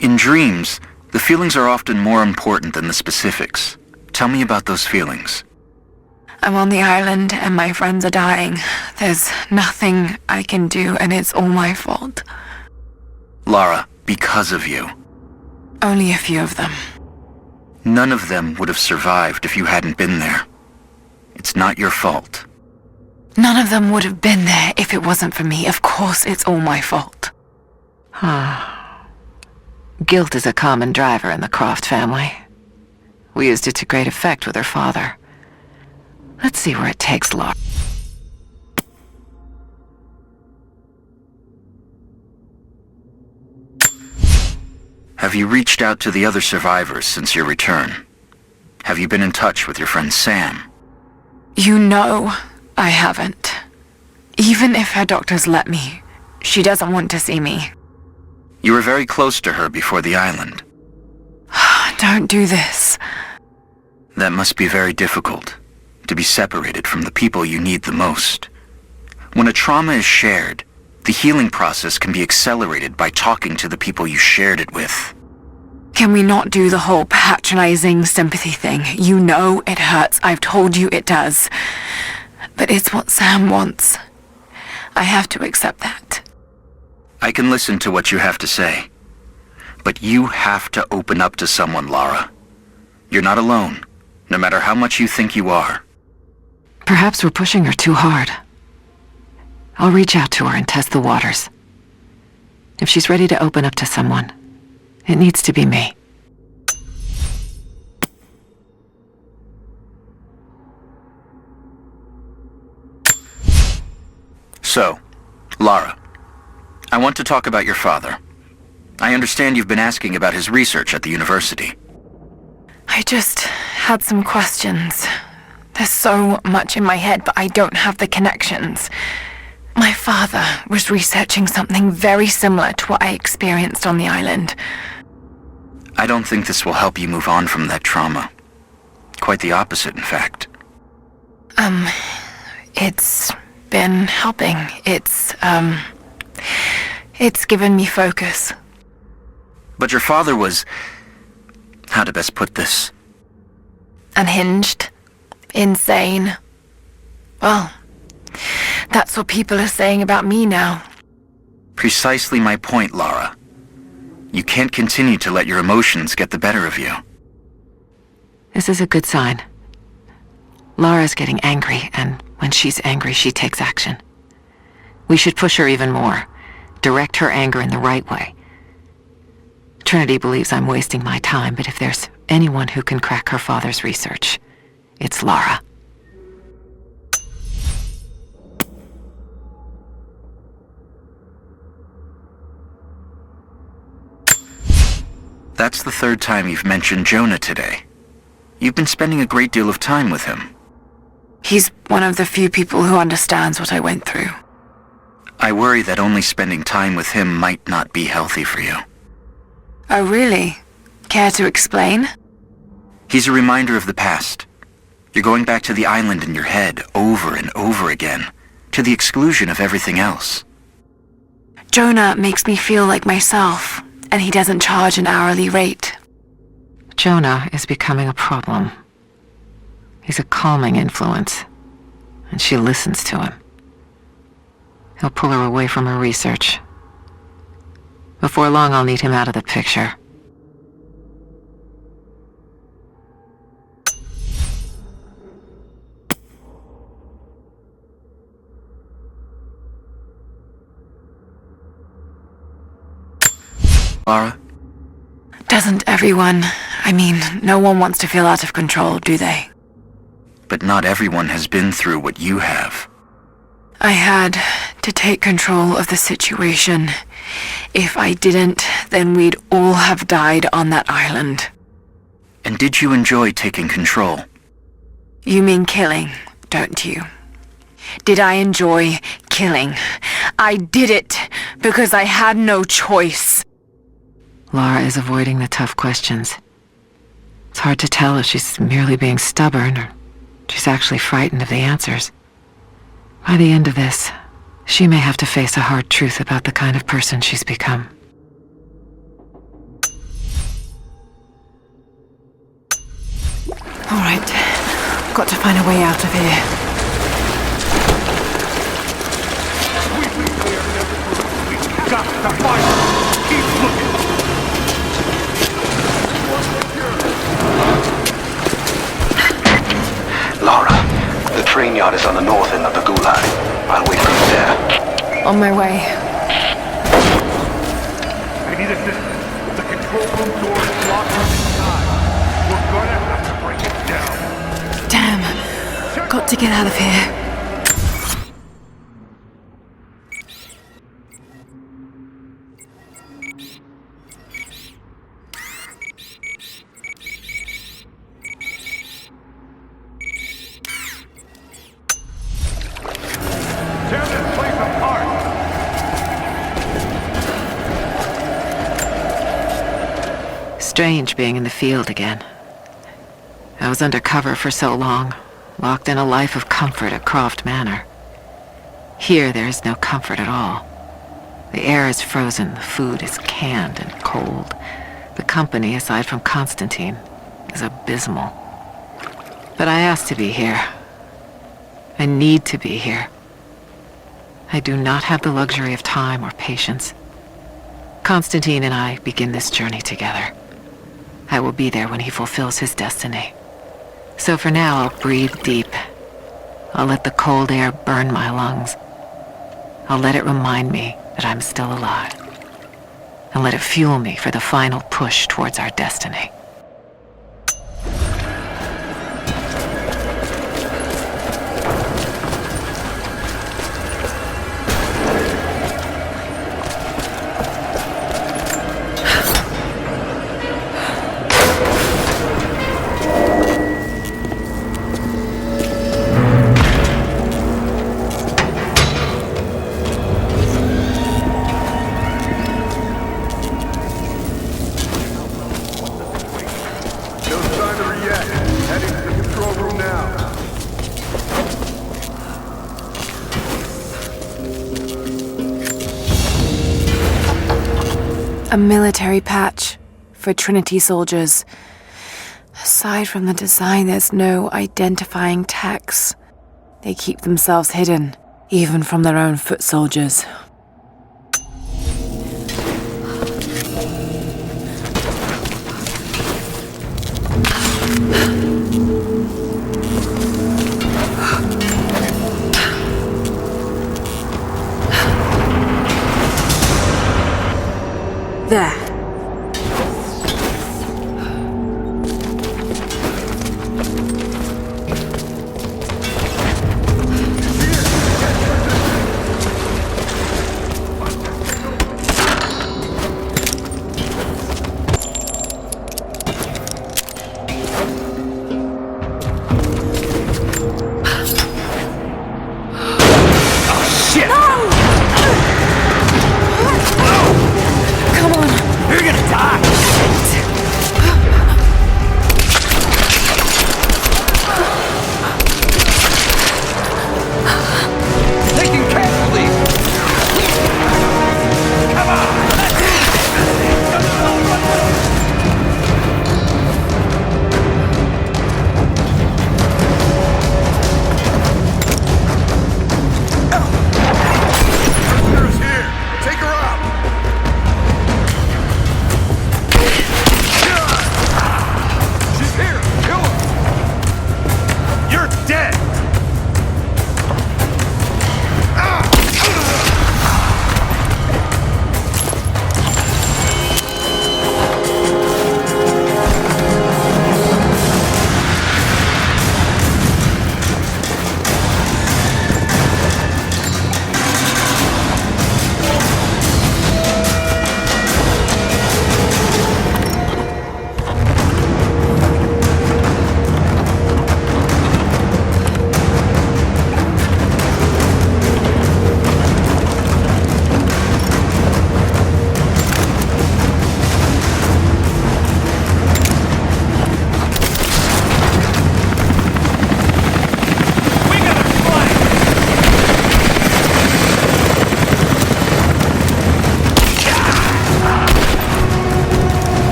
[SPEAKER 15] In dreams, the feelings are often more important than the specifics. Tell me about those feelings.
[SPEAKER 2] I'm on the island and my friends are dying. There's nothing I can do and it's all my fault.
[SPEAKER 15] Lara, because of you.
[SPEAKER 2] Only a few of them.
[SPEAKER 15] None of them would have survived if you hadn't been there. It's not your fault.
[SPEAKER 2] None of them would have been there if it wasn't for me. Of course, it's all my fault.
[SPEAKER 12] Guilt is a common driver in the Croft family. We used it to great effect with her father. Let's see where it takes Laura.
[SPEAKER 15] Have you reached out to the other survivors since your return? Have you been in touch with your friend Sam?
[SPEAKER 2] You know I haven't. Even if her doctors let me, she doesn't want to see me.
[SPEAKER 15] You were very close to her before the island.
[SPEAKER 2] Don't do this.
[SPEAKER 15] That must be very difficult, to be separated from the people you need the most. When a trauma is shared, the healing process can be accelerated by talking to the people you shared it with.
[SPEAKER 2] Can we not do the whole patronizing sympathy thing? You know it hurts. I've told you it does. But it's what Sam wants. I have to accept that.
[SPEAKER 15] I can listen to what you have to say. But you have to open up to someone, Lara. You're not alone, no matter how much you think you are.
[SPEAKER 12] Perhaps we're pushing her too hard. I'll reach out to her and test the waters. If she's ready to open up to someone, it needs to be me.
[SPEAKER 15] So, Lara, I want to talk about your father. I understand you've been asking about his research at the university.
[SPEAKER 2] I just had some questions. There's so much in my head, but I don't have the connections. My father was researching something very similar to what I experienced on the island.
[SPEAKER 15] I don't think this will help you move on from that trauma. Quite the opposite, in fact.
[SPEAKER 2] It's been helping. It's given me focus.
[SPEAKER 15] But your father was... how to best put this?
[SPEAKER 2] Unhinged. Insane. Well, that's what people are saying about me now.
[SPEAKER 15] Precisely my point, Lara. You can't continue to let your emotions get the better of you.
[SPEAKER 12] This is a good sign. Lara's getting angry, and when she's angry, she takes action. We should push her even more. Direct her anger in the right way. Trinity believes I'm wasting my time, but if there's anyone who can crack her father's research, it's Lara.
[SPEAKER 15] That's the third time you've mentioned Jonah today. You've been spending a great deal of time with him.
[SPEAKER 2] He's one of the few people who understands what I went through.
[SPEAKER 15] I worry that only spending time with him might not be healthy for you.
[SPEAKER 2] Oh, really? Care to explain?
[SPEAKER 15] He's a reminder of the past. You're going back to the island in your head over and over again, to the exclusion of everything else.
[SPEAKER 2] Jonah makes me feel like myself, and he doesn't charge an hourly rate.
[SPEAKER 12] Jonah is becoming a problem. He's a calming influence, and she listens to him. He'll pull her away from her research. Before long, I'll need him out of the picture.
[SPEAKER 15] Lara?
[SPEAKER 2] Doesn't everyone? I mean, no one wants to feel out of control, do they?
[SPEAKER 15] But not everyone has been through what you have.
[SPEAKER 2] I had to take control of the situation. If I didn't, then we'd all have died on that island.
[SPEAKER 15] And did you enjoy taking control?
[SPEAKER 2] You mean killing, don't you? Did I enjoy killing? I did it because I had no choice.
[SPEAKER 12] Lara is avoiding the tough questions. It's hard to tell if she's merely being stubborn or she's actually frightened of the answers. By the end of this, she may have to face a hard truth about the kind of person she's become.
[SPEAKER 2] All right, got to find a way out of here.
[SPEAKER 13] Got to find her. Keep looking.
[SPEAKER 8] Lara, the train yard is on the north end of the gulag. I'll wait for you there.
[SPEAKER 2] On my way.
[SPEAKER 13] I need assistance. The control room door is locked from inside. We're gonna have to break it down.
[SPEAKER 2] Damn, got to get out of here.
[SPEAKER 12] Strange being in the field again. I was under cover for so long, locked in a life of comfort at Croft Manor. Here there is no comfort at all. The air is frozen, the food is canned and cold. The company, aside from Constantine, is abysmal. But I asked to be here. I need to be here. I do not have the luxury of time or patience. Constantine and I begin this journey together. I will be there when he fulfills his destiny. So for now, I'll breathe deep. I'll let the cold air burn my lungs. I'll let it remind me that I'm still alive. And let it fuel me for the final push towards our destiny.
[SPEAKER 2] A military patch for Trinity soldiers. Aside from the design, there's no identifying text. They keep themselves hidden, even from their own foot soldiers. There. Come on.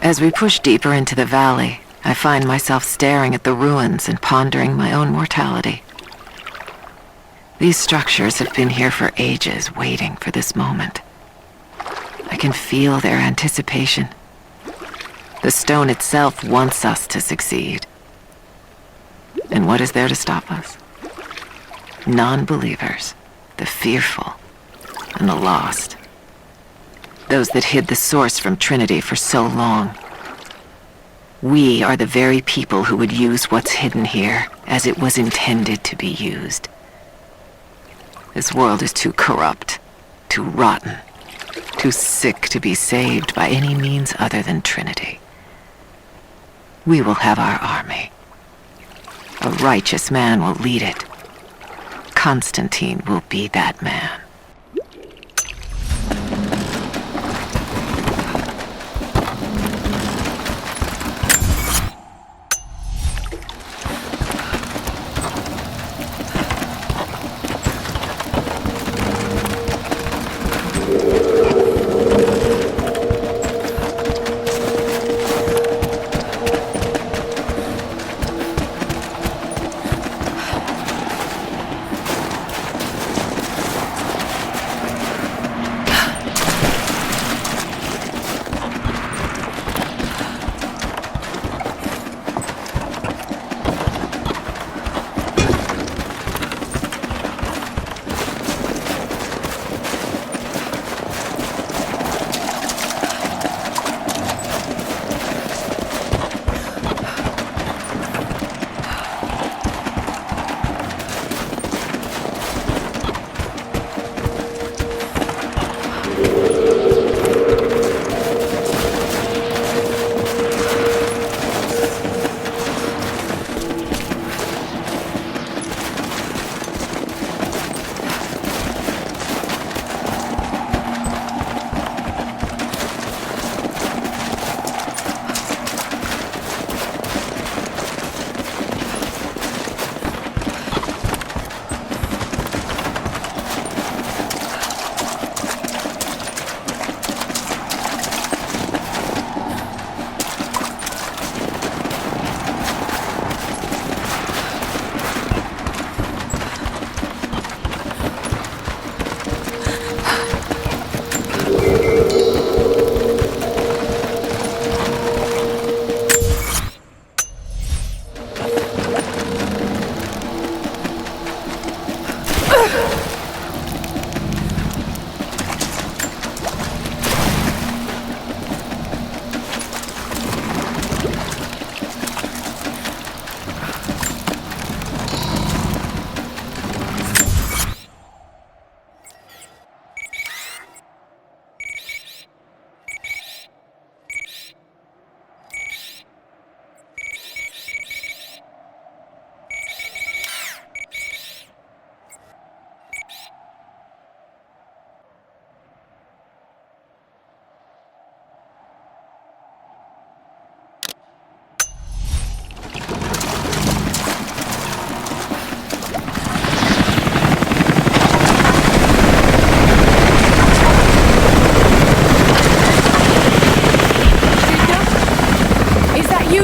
[SPEAKER 12] As we push deeper into the valley, I find myself staring at the ruins and pondering my own mortality. These structures have been here for ages, waiting for this moment. I can feel their anticipation. The stone itself wants us to succeed. And what is there to stop us? Non-believers, the fearful, and the lost. Those that hid the source from Trinity for so long. We are the very people who would use what's hidden here as it was intended to be used. This world is too corrupt, too rotten, too sick to be saved by any means other than Trinity. We will have our army. A righteous man will lead it. Constantine will be that man.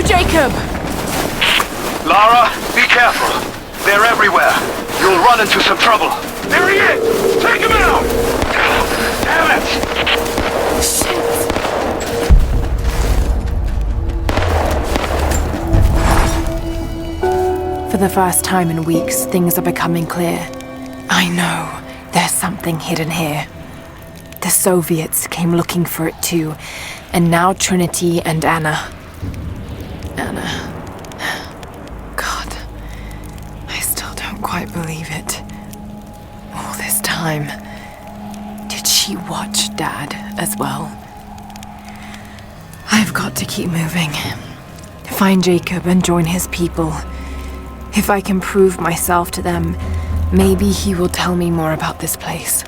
[SPEAKER 2] Jacob!
[SPEAKER 13] Lara, be careful. They're everywhere. You'll run into some trouble. There he is! Take him out! Damn it!
[SPEAKER 2] For the first time in weeks, things are becoming clear. I know there's something hidden here. The Soviets came looking for it too, and now Trinity and Anna. God, I still don't quite believe it. All this time, did she watch Dad as well? I've got to keep moving. Find Jacob and join his people. If I can prove myself to them, maybe he will tell me more about this place.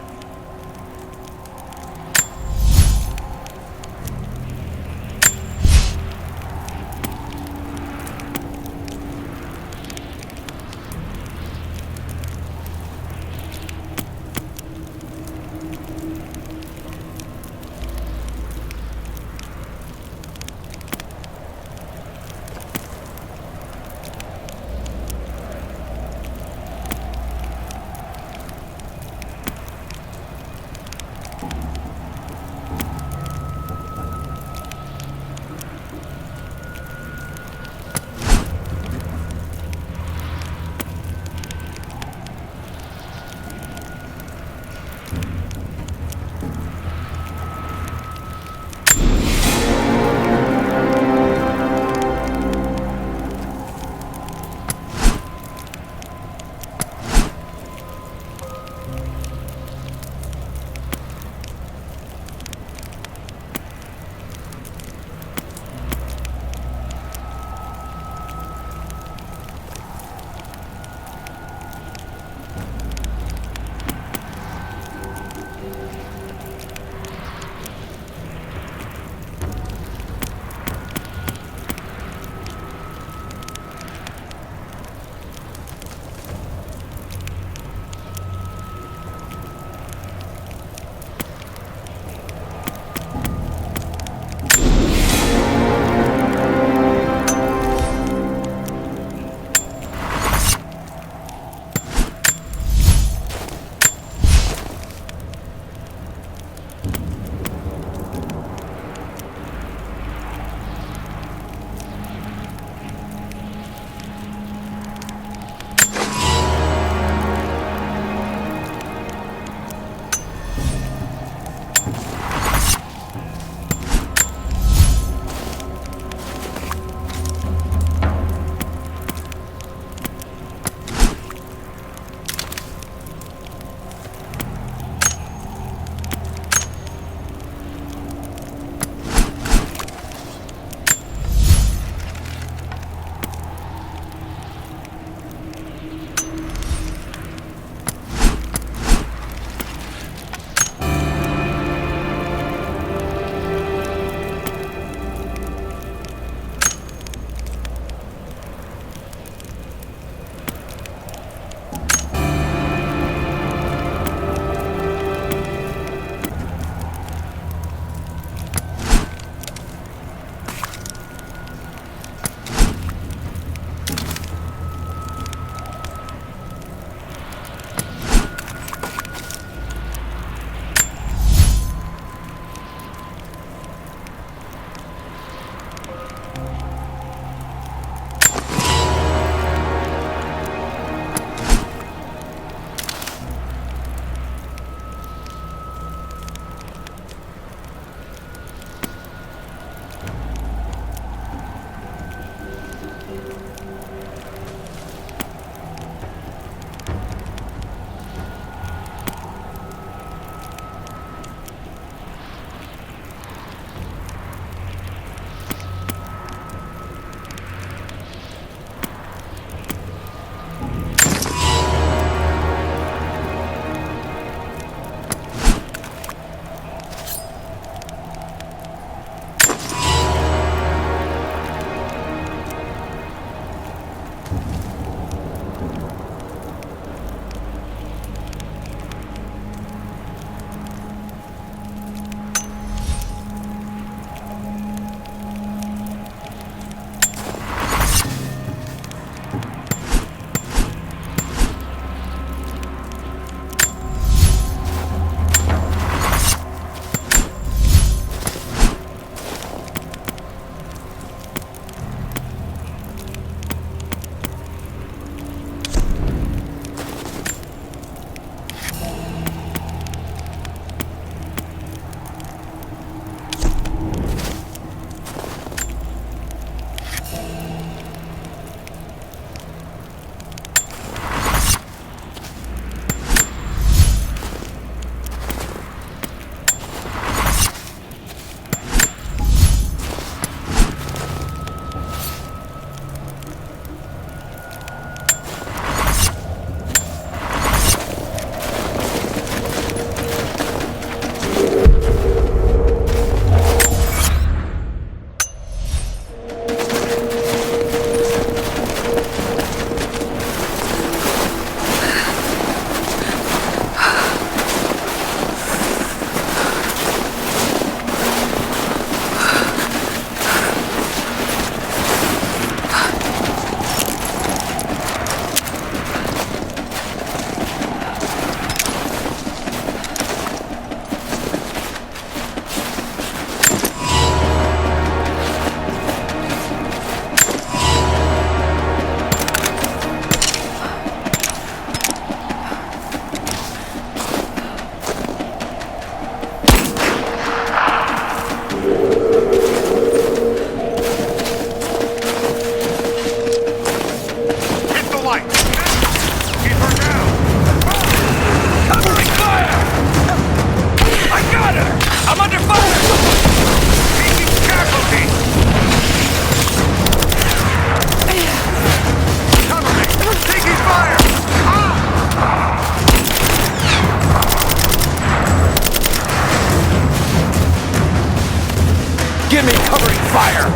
[SPEAKER 13] Give me covering fire!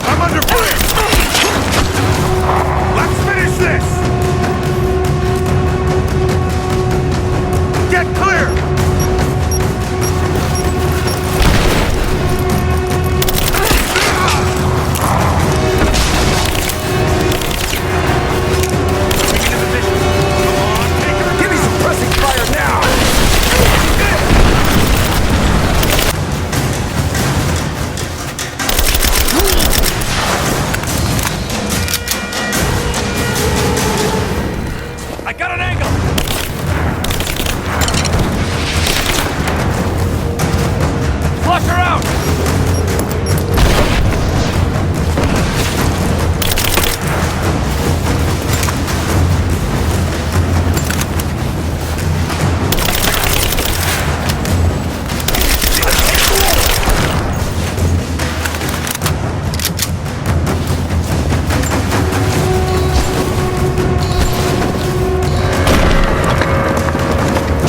[SPEAKER 13] I'm under fire! Let's finish this! Get clear! Give me some pressing fire now! I got an angle! Flush her out!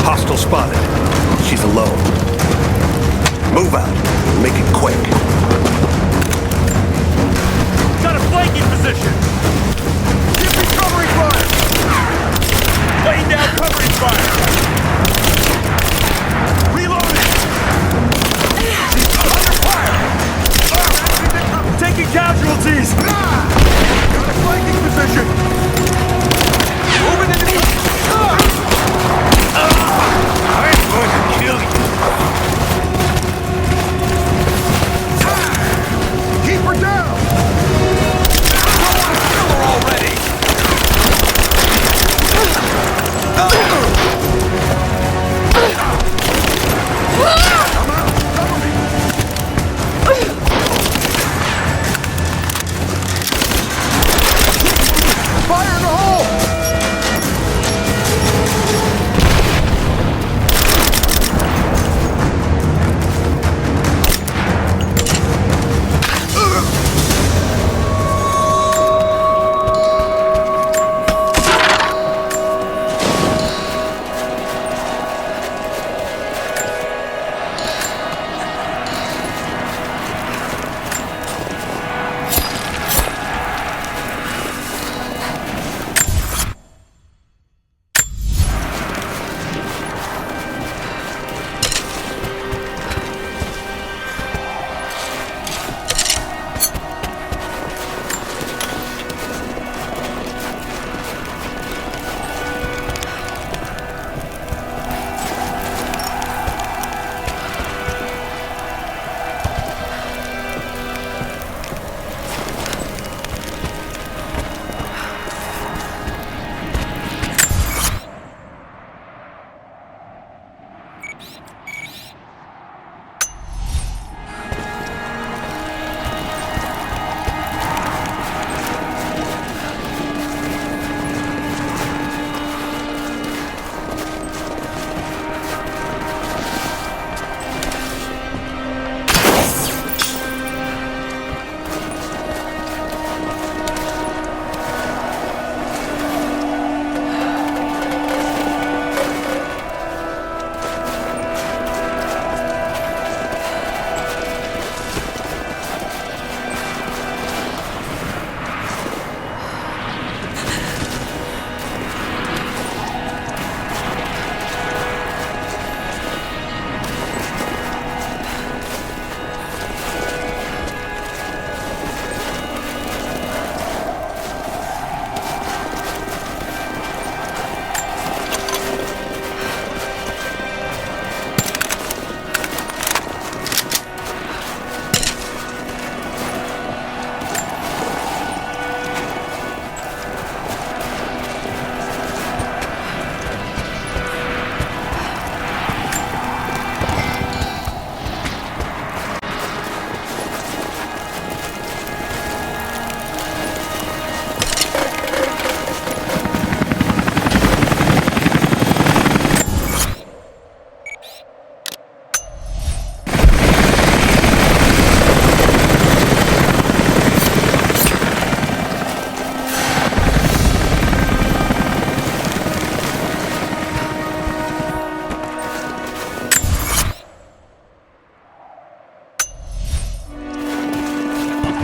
[SPEAKER 11] Hostile spotted. She's alone. Move out. Make it quick.
[SPEAKER 13] Got a flanking position! Give me covering fire! Laying down covering fire! Reloading! Under fire! Taking casualties! Got a flanking position! Moving into the... I'm going to kill you! Keep her down! I want to kill her already! Come out! Cover me!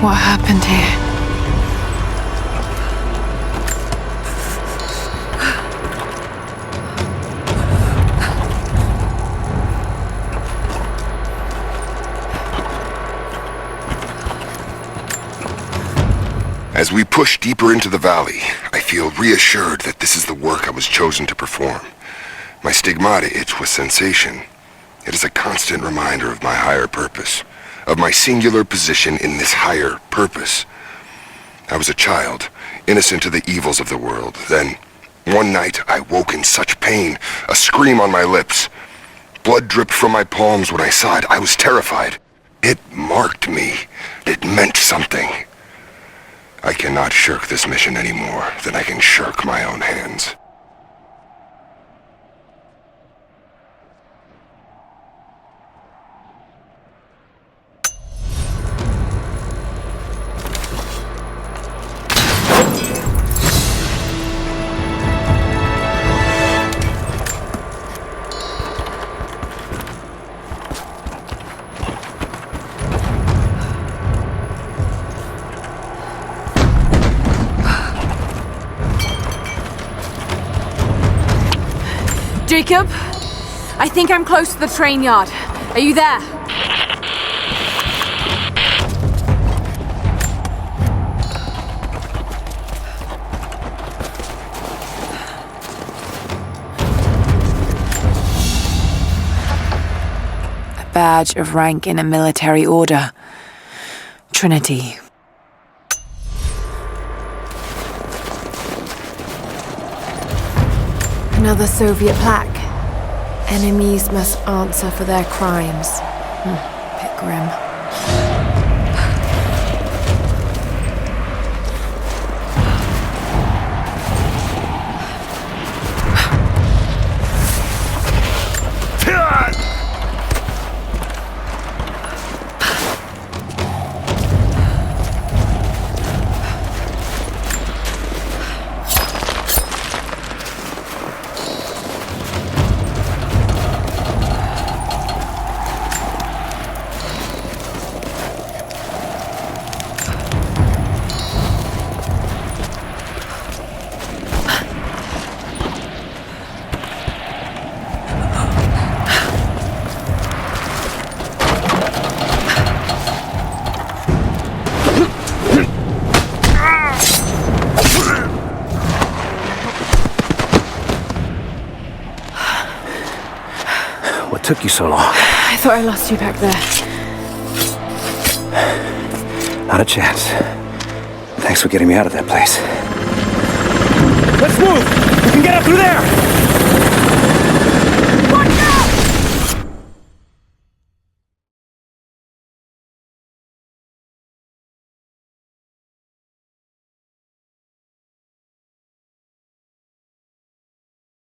[SPEAKER 2] What happened here?
[SPEAKER 9] As we push deeper into the valley, I feel reassured that this is the work I was chosen to perform. My stigmata itch with sensation. It is a constant reminder of my higher purpose, of my singular position in this higher purpose. I was a child, innocent to the evils of the world. Then, one night, I woke in such pain, a scream on my lips. Blood dripped from my palms when I saw it. I was terrified. It marked me. It meant something. I cannot shirk this mission any more than I can shirk my own hands.
[SPEAKER 2] Jacob, I think I'm close to the train yard. Are you there? A badge of rank in a military order. Trinity. Another Soviet plaque. Enemies must answer for their crimes. Bit grim.
[SPEAKER 11] What took you so long?
[SPEAKER 2] I thought I lost you back there.
[SPEAKER 11] Not a chance. Thanks for getting me out of that place. Let's move! We can get up through there!